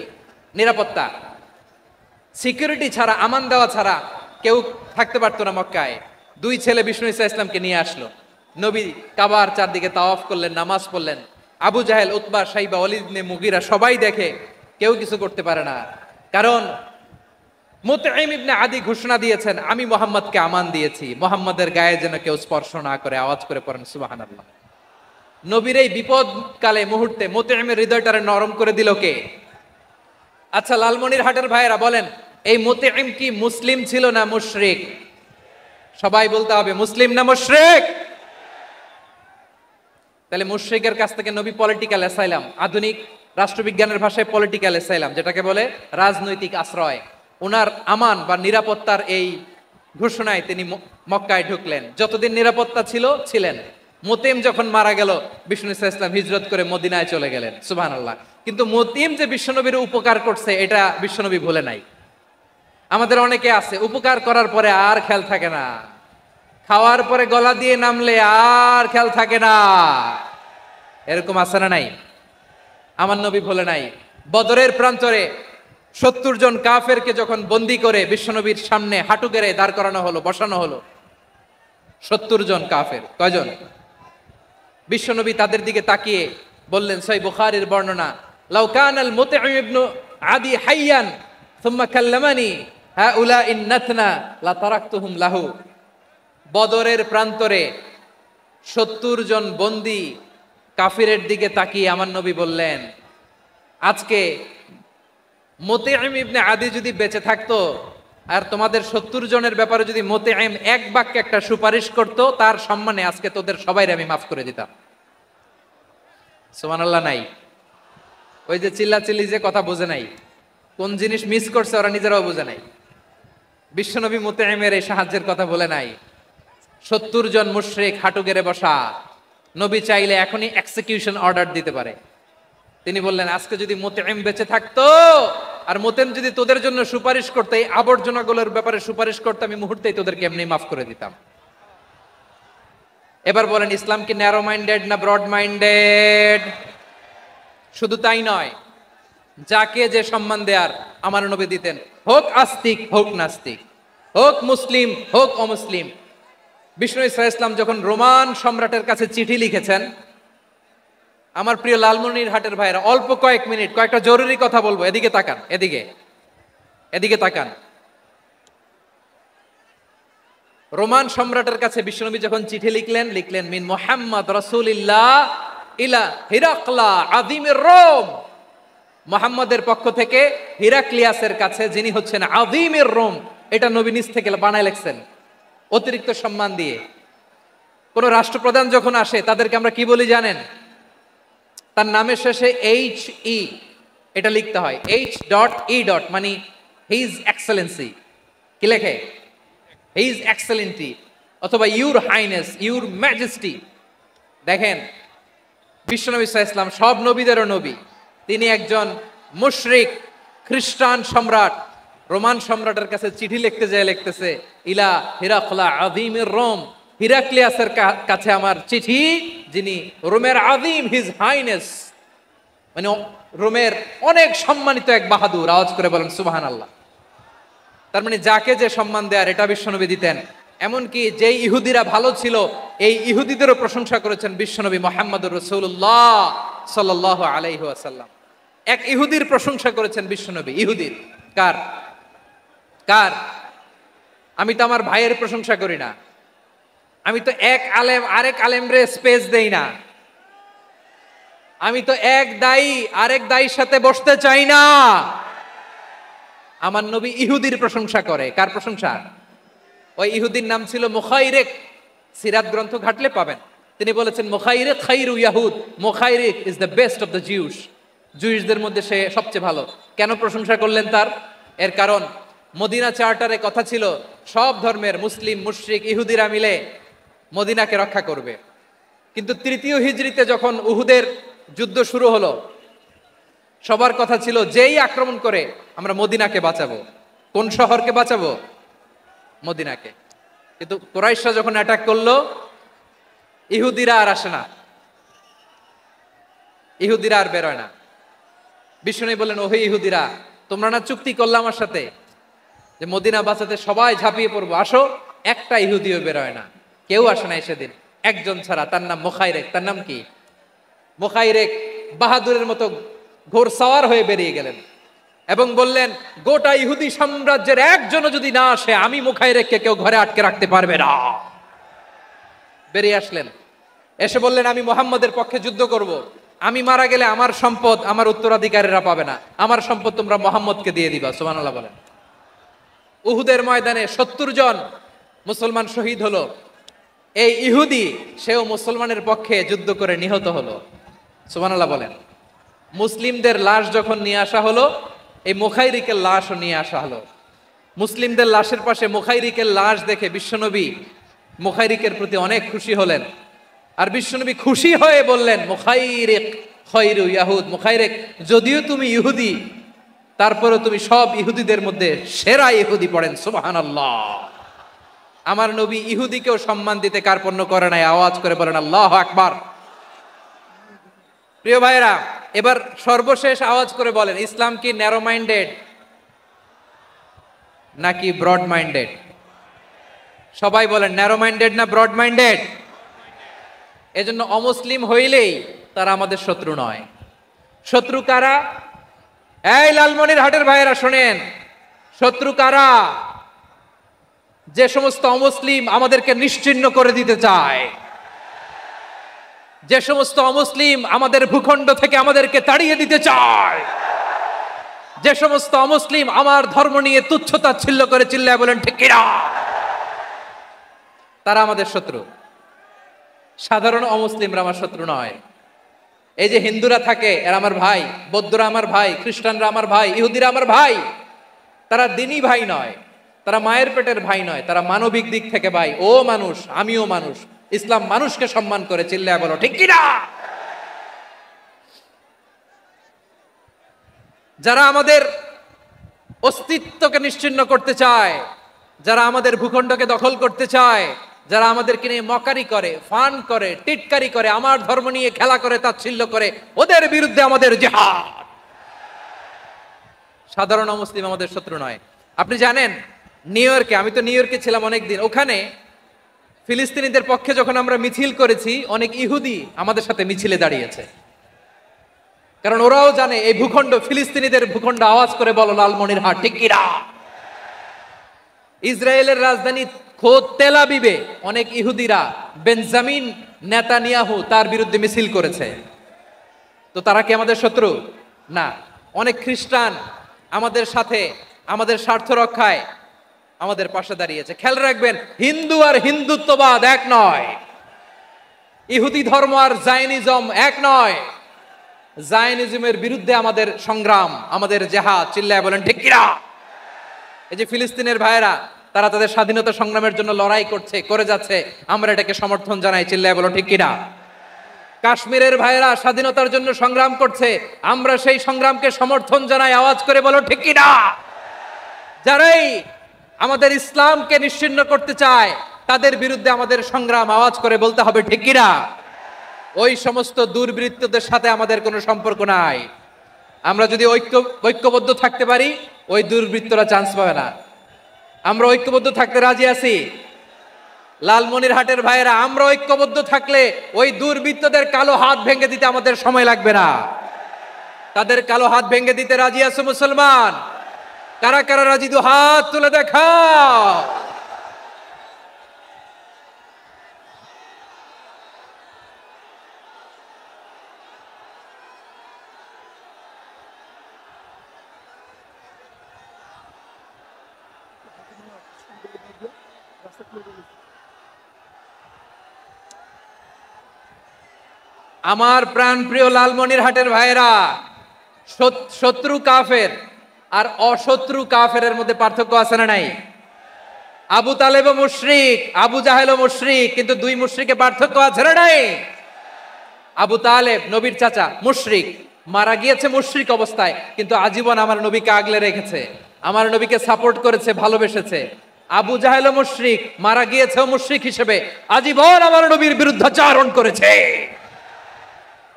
নিরাপত্তা। সিকিউরিটি ছাড়া, আমান দেওয়া ছাড়া কেউ থাকতে পারতো না মক্কায়। দুই ছেলে বিষ্ণু ইসা ইসলামকে নিয়ে আসলো। নবী কাবার চারদিকে তাওয়াফ করলেন, নামাজ পড়লেন। আবু জাহেল, উতবা, সাইবা, ওয়ালিদ ইবনে মুগীরা সবাই দেখে, কেউ কিছু করতে পারে না। কারণ মুতঈম ইবনে আদি ঘোষণা দিয়েছেন আমি মুহাম্মদকে আমান দিয়েছি, মুহাম্মদের গায়ে যেন কেউ স্পর্শ না করে। আওয়াজ করে পড়েন সুবহানাল্লাহ। নবীর এই বিপদকালে মুহূর্তে মুতঈমের হৃদয়টারে নরম করে দিল কে? আচ্ছা লালমনির হাটের ভাইয়েরা বলেন, এই মুতঈম কি মুসলিম ছিল না মুশরিক? সবাই বলতে হবে মুসলিম না মুশরিক। তাহলে মুশরিকের কাছ থেকে নবী পলিটিক্যাল অ্যাসাইলাম, আধুনিক রাষ্ট্রবিজ্ঞানের ভাষায় পলিটিক্যাল অ্যাসাইলাম, যেটাকে বলে রাজনৈতিক আশ্রয়, ওনার আমান বা নিরাপত্তার এই ঘোষণায় তিনি মক্কায় ঢুকলেন। যতদিন নিরাপত্তা ছিল ছিলেন। মুতঈম যখন মারা গেল, বিষ্ণু ইসলাম হিজরত করে মদিনায় চলে গেলেন। সুবহানাল্লাহ। কিন্তু মুতঈম যে বিশ্বনবীর উপকার করছে এটা বিশ্বনবী ভুলে নাই। আমাদের অনেকে আছে উপকার করার পরে আর খেয়াল থাকে না, খাওয়ার পরে গলা দিয়ে নামলে আর খেয়াল থাকে না। এরকম আছে না নাই? আমার নবী ভুলে নাই। বদরের প্রান্তরে 70 জন কাফেরকে যখন বন্দী করে বিশ্বনবীর সামনে হাঁটু গেড়ে দাঁড় করানো হলো, বসানো হলো, 70 জন কাফের। কয়জন? বিশ্বনবী তাদের দিকে তাকিয়ে বললেন, সহিহ বুখারীর বর্ণনা, লাউ কানাল মুতঈম ইবনে আদি হাইয়ান সুম্মা কাল্লামানি হাউলা ইন্নাতনা লা তারাকতুহুম লাহু। বদরের প্রান্তরে 70 জন বন্দী কাফিরের দিকে তাকিয়ে আমার নবী বললেন, আজকে মুতঈম ইবনে আদি যদি বেঁচে থাকতো আর তোমাদের 70 জনের ব্যাপারে যদি মুতঈম এক বাক্যে একটা সুপারিশ করত, তার সম্মানে আজকে তোদের সবাইরে আমি মাফ করে দিতাম। সুবহানাল্লাহ নাই? ওই যে চিল্লাচিল্লি যে কথা বোঝে নাই, কোন জিনিস মিস করছে ওরা নিজেরাও বোঝে নাই। বিশ্বনবী মুতঈমের এই সাহায্যের কথা বলে নাই। 70 জন মুশরিক হাঁটু গেড়ে বসা, নবী চাইলে এখনই এক্সিকিউশন অর্ডার দিতে পারে। তিনি বললেন, আজকে যদি মুতঈম বেঁচে থাকতো আর মুতঈম যদি তোদের জন্য সুপারিশ করতে, এই আবর্জনাগুলোর ব্যাপারে সুপারিশ করতে, আমি মুহূর্তেই তোদেরকে এমনি মাফ করে দিতাম। এবার বলেন, ইসলাম কি ন্যারো মাইন্ডেড না ব্রড মাইন্ডেড? শুধু তাই নয়, যাকে যে সম্মান দেয়ার আমার নবী দিতেন, হোক আস্তিক হোক নাস্তিক, হোক মুসলিম হোক অমুসলিম। বিষ্ণু ইসলাম যখন রোমান সম্রাটের কাছে চিঠি লিখেছেন, আমার প্রিয় লালমনিরহাটের ভাইরা, অল্প কয়েক মিনিট কয়েকটা জরুরি কথা বলবো, এদিকে তাকান, এদিকে তাকান। রোমান সম্রাটের কাছে বিশ্বনবী যখন চিঠি লিখলেন মিন মুহাম্মদ রাসূলিল্লাহ ইলা হিরাকলা আযীমির রোম, মুহাম্মদের পক্ষ থেকে হিরাক্লিয়াসের কাছে, যিনি হচ্ছেন আযীমির রোম। এটা নবী নিজ থেকে বানায় লিখছেন, অতিরিক্ত সম্মান দিয়ে। কোন রাষ্ট্রপ্রধান যখন আসে তাদেরকে আমরা কি বলি জানেন? তার নামের শেষে এইচ ই এটা লিখতে হয়, H.E. মানে হিজ এক্সেলেন্সি। কি লেখে? হিজ এক্সেলেন্টি, অথবা ইউর হাইনেস, ইউর ম্যাজেস্টি। দেখেন, বিশ্বনবী সাল্লাল্লাহু আলাইহি ওয়াসাল্লাম সব নবীদেরও নবী, তিনি একজন মুশরিক খ্রিস্টান সম্রাট। রোমান সম্রাটের কাছে চিঠি লিখতে যায়, লিখতেছে ইলা হিরাকলা আযীমির রোম, হিরাক্লিয়াসের কাছে আমার চিঠি, যিনি রোমের আযীম, হিজ হাইনেস, মানে রোমের অনেক সম্মানিত এক বাহাদুর। আওয়াজ করে বলেন সুবহানাল্লাহ। তার মানে যাকে যে সম্মান দেয়ার এটা বিশ্বনবী দিতেন। এমনকি যেই ইহুদিরা ভালো ছিল, এই ইহুদিদেরও প্রশংসা করেছেন বিশ্বনবী মুহাম্মদুর রাসূলুল্লাহ সাল্লাল্লাহু আলাইহি ওয়াসাল্লাম। এক ইহুদির প্রশংসা করেছেন বিশ্বনবী। ইহুদির কার? আমি তো আমার ভাইয়ের প্রশংসা করি না, আমি তো এক আলেম আরেক আলেমরে স্পেস দেই না, আমি তো এক দায়ী আরেক দায়ীর সাথে বসতে চাই না। আমার নবী ইহুদির প্রশংসা করে। কার প্রশংসা? ওই ইহুদির নাম ছিল মুখাইরেক। সিরাত গ্রন্থ ঘাটলে পাবেন। তিনি বলেছেন মুখাইরেক খাইরু ইয়াহুদ, Mukhayriq is the best of the Jews. জুইশদের মধ্যে সে সবচেয়ে ভালো। কেন প্রশংসা করলেন তার? এর কারণ মদিনা চার্টারে কথা ছিল সব ধর্মের মুসলিম, মুশরিক, ইহুদিরা মিলে মদিনাকে রক্ষা করবে। কিন্তু তৃতীয় হিজরিতে যখন উহুদের যুদ্ধ শুরু হলো, সবার কথা ছিল যেই আক্রমণ করে আমরা মদিনাকে বাঁচাবো। কোন শহরকে বাঁচাবো? মদিনাকে। কিন্তু কুরাইশরা যখন অ্যাটাক করলো, ইহুদিরা আর আসে না, ইহুদিরা আর বেরোয় না। বিষ্ণু বললেন, ওহে ইহুদিরা, তোমরা না চুক্তি করলে আমার সাথে যে মদিনা বাঁচাতে সবাই ঝাঁপিয়ে পড়বো, আসো। একটা ইহুদিও বেরোয় না, কেউ আসে না সেদিন, একজন ছাড়া। তার নাম মুখাইরেক। তার নাম কি? মুখাইরেক বাহাদুরের মতো ঘোড়সাওয়ার হয়ে বেরিয়ে গেলেন এবং বললেন, গোটা ইহুদি সাম্রাজ্যের একজনও যদি না আসে, আমি মুখাইরেককে কেউ ঘরে আটকে রাখতে পারবে না। বেরিয়ে আসলেন, এসে বললেন, আমি মুহাম্মদের পক্ষে যুদ্ধ করব। আমি মারা গেলে আমার সম্পদ আমার উত্তরাধিকারীরা পাবে না, আমার সম্পদ তোমরা মুহাম্মদকে দিয়ে দিবা। সুবহানাল্লাহ বলেন। উহুদের ময়দানে 70 জন মুসলমান শহীদ হলো। এই ইহুদি, সেও মুসলমানের পক্ষে যুদ্ধ করে নিহত হলো। সুবহানাল্লাহ বলেন। মুসলিমদের লাশ যখন নিয়ে আসা হলো, এই মুখাইরিকের লাশও নিয়ে আসা হলো। মুসলিমদের লাশের পাশে মুখাইরিকের লাশ দেখে বিশ্বনবী মুখাইরিকের প্রতি অনেক খুশি হলেন। আর বিশ্বনবী খুশি হয়ে বললেন, মুখাইরিক খায়রু ইয়াহুদ, মুখাইরিক যদিও তুমি ইহুদি, তারপরেও তুমি সব ইহুদিদের মধ্যে সেরা ইহুদি। পড়েন সুবহানাল্লাহ। আমার নবী ইহুদিকেও সম্মান দিতে কার্পণ্য করে নাই। আওয়াজ করে বলেন আল্লাহু আকবার। প্রিয় ভাইরা, এবার সর্বশেষ আওয়াজ করে বলেন, ইসলাম কি ন্যারো মাইন্ডেড নাকি ব্রড মাইন্ডেড? সবাই বলেন, ন্যারো মাইন্ডেড না ব্রড মাইন্ডেড? এজন্য অমুসলিম হইলেই তারা আমাদের শত্রু নয়। শত্রু কারা? এই লালমনিরহাটের ভাইয়েরা শোনেন, শত্রু কারা? যে সমস্ত অমুসলিম আমাদেরকে নিশ্চিহ্ন করে দিতে চায়, যে সমস্ত অমুসলিম আমাদের ভূখণ্ড থেকে আমাদেরকে তাড়িয়ে দিতে চায়, যে সমস্ত অমুসলিম আমার ধর্ম নিয়ে তুচ্ছতাচ্ছিল্য করে চিল্লায় বলেন ঠিক কিনা, তারা আমাদের শত্রু। সাধারণ অমুসলিমরা আমার শত্রু নয়। এই যে হিন্দুরা থাকে, এরা আমার ভাই, বৌদ্ধরা আমার ভাই, খ্রিস্টানরা আমার ভাই, ইহুদিরা আমার ভাই। তারা দিনই ভাই নয়, তারা মায়ের পেটের ভাই নয়, তারা মানবিক দিক থেকে ভাই। ও মানুষ, আমিও মানুষ। ইসলাম মানুষকে সম্মান করে, চিল্লায় বলো ঠিক কিনা। যারা আমাদের অস্তিত্বকে নিশ্চিহ্ন করতে চায়, যারা আমাদের ভূখণ্ডকে দখল করতে চায়, যারা আমাদেরকে নিয়ে মকারি করে, ফান করে, টিটকারি করে, আমার ধর্ম নিয়ে খেলা করে, তাচ্ছিল্য করে, ওদের বিরুদ্ধে আমাদের জিহাদ। সাধারণ মুসলিম আমাদের শত্রু নয়। আপনি জানেন নিউ ইয়র্কে, আমি তো নিউ ইয়র্কে ছিলাম অনেকদিন, ওখানে ফিলিস্তিনিদের পক্ষে যখন আমরা মিছিল করেছি, অনেক ইহুদি আমাদের সাথে মিছিলে দাঁড়িয়েছে। কারণ ওরাও জানে এই ভূখণ্ড ফিলিস্তিনিদের ভূখণ্ড। আওয়াজ করে বলো লালমনিরহাট ঠিক কিনা। ইসরায়েলের রাজধানী খোদ তেল আবিবে অনেক ইহুদিরা বেঞ্জামিন নেতানিয়াহু তার বিরুদ্ধে মিছিল করেছে। তো তারা কি আমাদের শত্রু? না। অনেক খ্রিস্টান আমাদের সাথে, আমাদের স্বার্থ রক্ষায় আমাদের পাশে দাঁড়িয়েছে। খেয়াল রাখবেন, হিন্দু আর হিন্দুত্ববাদ এক নয়, ইহুদি ধর্ম আর জায়নিজম এক নয়। জায়নিজমের বিরুদ্ধে আমাদের সংগ্রাম, আমাদের জেহাদ। চিল্লায় বলেন ঠিক কিনা। এই যে ফিলিস্তিনের ভাইয়েরা, তারা তাদের স্বাধীনতা সংগ্রামের জন্য লড়াই করছে, করে যাচ্ছে, আমরা এটাকে সমর্থন জানাই। চিল্লায় বলো ঠিক কিনা। কাশ্মীরের ভাইয়েরা স্বাধীনতার জন্য সংগ্রাম করছে, আমরা সেই সংগ্রামকে সমর্থন জানাই। আওয়াজ করে বলো ঠিক কিনা। যারাই আমাদের ইসলামকে নিশ্চিহ্ন করতে চায়, তাদের বিরুদ্ধে আমাদের সংগ্রাম। আওয়াজ করে বলতে হবে ঠিক কিনা। ওই সমস্ত দুর্বৃত্তদের সাথে আমাদের কোনো সম্পর্ক নাই। আমরা যদি ঐক্যবদ্ধ থাকতে পারি, ওই দুর্বৃত্তরা চান্স পাবে না। আমরা ঐক্যবদ্ধ থাকতে রাজি আছি। লালমনিরহাটের ভাইয়েরা, আমরা ঐক্যবদ্ধ থাকলে ওই দুর্বৃত্তদের কালো হাত ভেঙে দিতে আমাদের সময় লাগবে না। তাদের কালো হাত ভেঙে দিতে রাজি আছে মুসলমান? কারা কারা রাজি? দু হাত তুলে দেখাও। আমার প্রাণ প্রিয় লালমনিরহাটের ভাইয়েরা, শত্রু কাফের আর অশত্রু কাফেরের মধ্যে পার্থক্য আছে না নাই? আবু তালেবও মুশরিক, আবু জাহেলও মুশরিক, কিন্তু দুই মুশরিকে পার্থক্য আছে না নাই? আবু তালেব নবীর চাচা, মুশরিক, মারা গিয়েছে মুশরিক অবস্থায়, কিন্তু আজীবন আমার নবীকে আগলে রেখেছে, আমার নবীকে সাপোর্ট করেছে, ভালোবেসেছে। আবু জাহেলও মুশরিক, মারা গিয়েছেও মুশরিক হিসেবে, আজীবন আমার নবীর বিরুদ্ধাচারণ করেছে।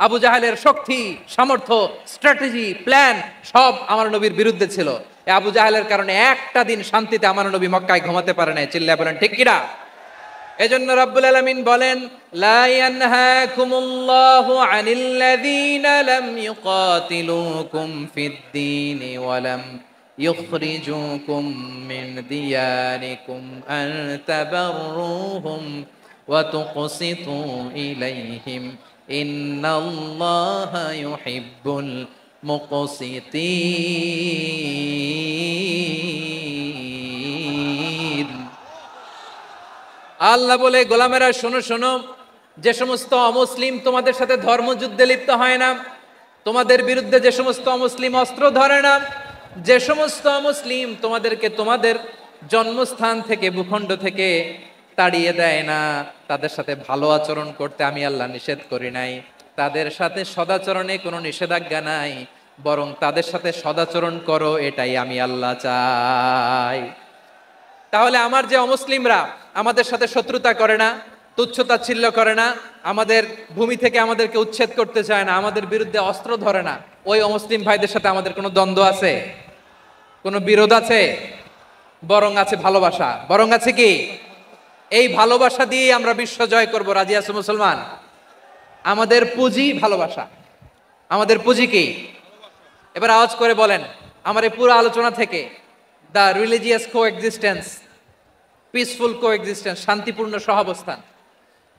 আবু জাহেলের শক্তি, সামর্থ্য, স্ট্র্যাটেজি, প্ল্যান সব আমার নবীর বিরুদ্ধে ছিল। এই আবু জাহেলের কারণে একটা দিন শান্তিতে আমার নবী মক্কায় ঘুমাতে পারে নাই। চিল্লায় বলেন ঠিক কিনা। এজন্য রব্বুল আলামিন বলেন, লা ইয়ানহাকুমুল্লাহু আনিল্লাযীনা লাম ইউকাতিলুকুম ফিদ-দীন ওয়া লাম ইখরিজুকুম মিন দিয়ারিকুম আন তাবাররুহুম ওয়া তুকসিতু ইলাইহিম ইন্নাল্লাহা ইউহিব্বুল মুকসিতিন। আল্লাহ বলে, গোলামেরা শোনো শোনো, যে সমস্ত অমুসলিম তোমাদের সাথে ধর্মযুদ্ধে লিপ্ত হয় না, তোমাদের বিরুদ্ধে যে সমস্ত অমুসলিম অস্ত্র ধরে না, যে সমস্ত অমুসলিম তোমাদেরকে তোমাদের জন্মস্থান থেকে, ভূখণ্ড থেকে তাড়িয়ে দেয় না, তাদের সাথে ভালো আচরণ করতে আমি আল্লাহ নিষেধ করি নাই। তাদের সাথে সদাচরণে কোনো নিষেধাজ্ঞা নাই, বরং তাদের সাথে সদাচরণ করো, এটাই আমি আল্লাহ চাই। তাহলে আমার যে অমুসলিমরা আমাদের সাথে শত্রুতা করে না, তুচ্ছতাচ্ছিল্য করে না, আমাদের ভূমি থেকে আমাদেরকে উচ্ছেদ করতে চায় না, আমাদের বিরুদ্ধে অস্ত্র ধরে না, ওই অমুসলিম ভাইদের সাথে আমাদের কোনো দ্বন্দ্ব আছে? কোনো বিরোধ আছে? বরং আছে ভালোবাসা। বরং আছে কি? এই ভালোবাসা দিয়ে আমরা বিশ্ব জয় করব। রাজি আছো মুসলমান? আমাদের পুঁজি ভালোবাসা। আমাদের পুঁজি কি? এবার আওয়াজ করে বলেন, আমার এই পুরো আলোচনা থেকে the religious coexistence, peaceful coexistence, শান্তিপূর্ণ সহাবস্থান,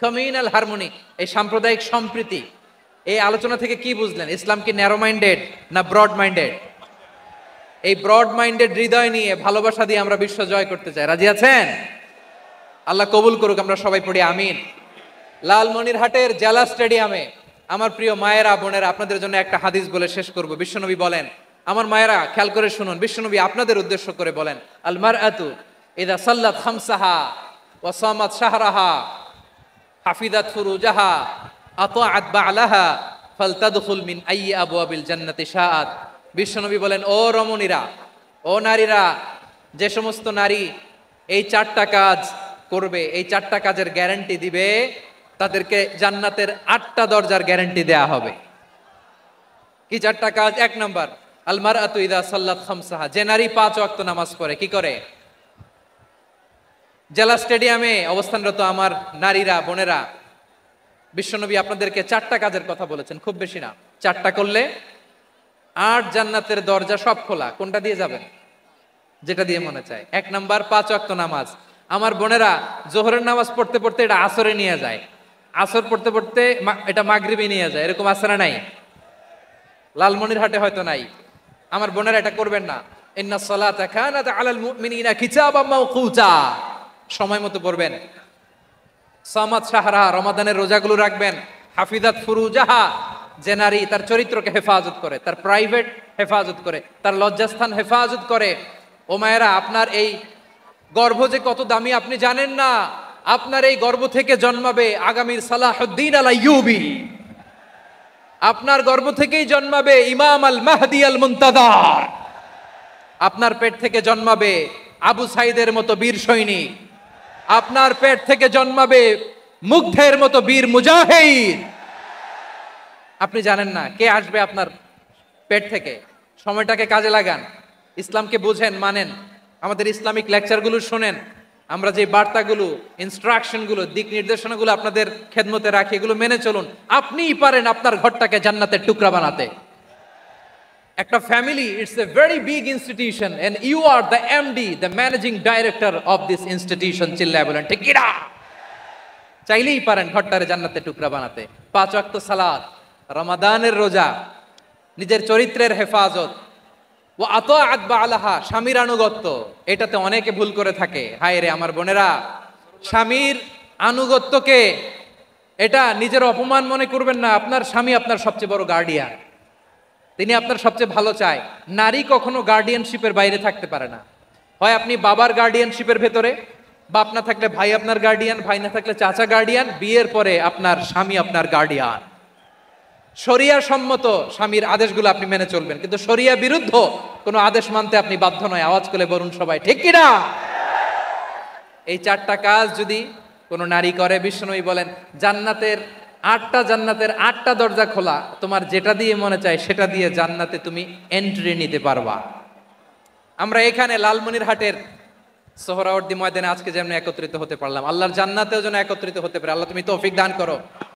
কমিউনাল হারমোনি, এই সাম্প্রদায়িক সম্প্রীতি, এই আলোচনা থেকে কি বুঝলেন? ইসলাম কি ন্যারো মাইন্ডেড না ব্রড মাইন্ডেড? এই ব্রড মাইন্ডেড হৃদয় নিয়ে, ভালোবাসা দিয়ে আমরা বিশ্ব জয় করতে চাই। রাজি আছেন? আল্লাহ কবুল করুক। আমরা সবাই পড়ি আমিন। লালমনিরহাটের জেলা স্টেডিয়ামে আমার প্রিয় মায়েরা, বোনেরা, আপনাদের জন্য একটা হাদিস বলে শেষ করব। বিশ্বনবী বলেন, আমার মায়েরা খেয়াল করে শুনুন, বিশ্বনবী আপনাদের উদ্দেশ্য করে বলেন, আল মারআতু ইযা সাল্লাত খামসাহা ওয়া সামাত শাহরাহা হাফিজাত ফুরুজাহা আতাআত বা'লাহা ফালতাদখুল মিন আইয়ি আবওয়াবিল জান্নাতি শাআত। বিশ্বনবী বলেন, ও রমণীরা, ও নারীরা, যে সমস্ত নারী এই চারটা কাজ করবে, এই 4টা কাজের গ্যারান্টি দিবে, তাদেরকে জান্নাতের 8টা দরজার গ্যারান্টি দেয়া হবে। কি 4টা কাজ? 1 নাম্বার, আল মারআতু ইযা সাল্লাত খামসাহা, যে নারী 5 ওয়াক্ত নামাজ পড়ে কি করে? জেলা স্টেডিয়ামে অবস্থানরত আমার নারীরা, বোনেরা, বিশ্বনবী আপনাদেরকে 4টা কাজের কথা বলেছেন, খুব বেশি না। 4টা করলে 8 জান্নাতের দরজা সব খোলা। কোনটা দিয়ে যাবেন? যেটা দিয়ে মনে চায়। 1 নাম্বার 5 ওয়াক্ত নামাজ। আমার বোনেরা জোহরের নামাজ পড়তে পড়তে এটা আসরে নিয়ে যায়, আসর পড়তে পড়তে এটা মাগরিবে নিয়ে যায়, এরকম আছে না নাই? লালমনিরহাটে হয়তো নাই। আমার বোনেরা এটা করবেন না। ইন্নাস সালাতা কানাত আলাল মুমিনিনা কিতাবাম মাওকুতা, সময় মতো পড়বেন। সামাত শাহরা, রমাদানের রোজাগুলো রাখবেন। হাফিজাত ফুরুজাহা, যে নারী তার চরিত্রকে হেফাজত করে, তার প্রাইভেট হেফাজত করে, তার লজ্জাস্থান হেফাজত করে। ও মায়েরা, আপনার এই গর্ভ যে কত দামি আপনি জানেন না। আপনার এই গর্ভ থেকে জন্মাবে আগামীর সালাহুদ্দিন আল আইয়ুবী। আপনার গর্ভ থেকেই জন্মাবে ইমাম আল মাহদি আল মুনতাজার। আপনার পেট থেকে জন্মাবে আবু সাইদের মতো বীর সৈনিক। আপনার পেট থেকে জন্মাবে মুগ্ধের মতো বীর মুজাহিদ। আপনি জানেন না কে আসবে আপনার পেট থেকে। সময়টাকে কাজে লাগান, ইসলামকে বুঝেন, মানেন, আমাদের ইসলামিক লেকচারগুলো শোনেন। আমরা যে বার্তাগুলো, ইনস্ট্রাকশনগুলো, দিক নির্দেশনাগুলো আপনাদের খেদমতে রাখি, এগুলো মেনে চলুন। আপনিই পারেন আপনার ঘরটাকে জান্নাতের টুকরা বানাতে। একটা family, it's a very big institution and you are the MD, the managing director of this institution. চিল্লায় বলেন ঠিক কি না? চাইলেই পারেন ঘরটারে জান্নাতের টুকরা বানাতে। 5 ওয়াক্ত সালাত, রমাদানের রোজা, নিজের চরিত্রের হেফাজত, ও আতাআত বালাহা, স্বামীর আনুগত্য। এটাতে অনেকে ভুল করে থাকে। হায় রে আমার বোনেরা, স্বামীর আনুগত্যকে এটা নিজের অপমান মনে করবেন না। আপনার স্বামী আপনার সবচেয়ে বড় গার্ডিয়ান, তিনি আপনার সবচেয়ে ভালো চায়। নারী কখনো গার্ডিয়ানশিপের বাইরে থাকতে পারে না। হয় আপনি বাবার গার্ডিয়ানশিপের ভেতরে, বাপ না থাকলে ভাই আপনার গার্ডিয়ান, ভাই না থাকলে চাচা গার্ডিয়ান, বিয়ের পরে আপনার স্বামী আপনার গার্ডিয়ান। শরিয়া সম্মত স্বামীর আদেশগুলো আপনি মেনে চলবেন, কিন্তু শরিয়া বিরুদ্ধ কোনো আদেশ মানতে আপনি বাধ্য নয়। আওয়াজ করে বলুন সবাই ঠিক কি না? এই 4টা কাজ যদি কোনো নারী করে, বিশ্বনবী বলেন জান্নাতের 8টা দরজা খোলা। তোমার যেটা দিয়ে মনে চায় সেটা দিয়ে জান্নাতে তুমি এন্ট্রি নিতে পারবা। আমরা এখানে লালমনিরহাটের সোহরাওয়ার্দী ময়দানে আজকে যেমন একত্রিত হতে পারলাম, আল্লাহর জান্নাতেও যেন একত্রিত হতে পারে। আল্লাহ তুমি তৌফিক দান করো।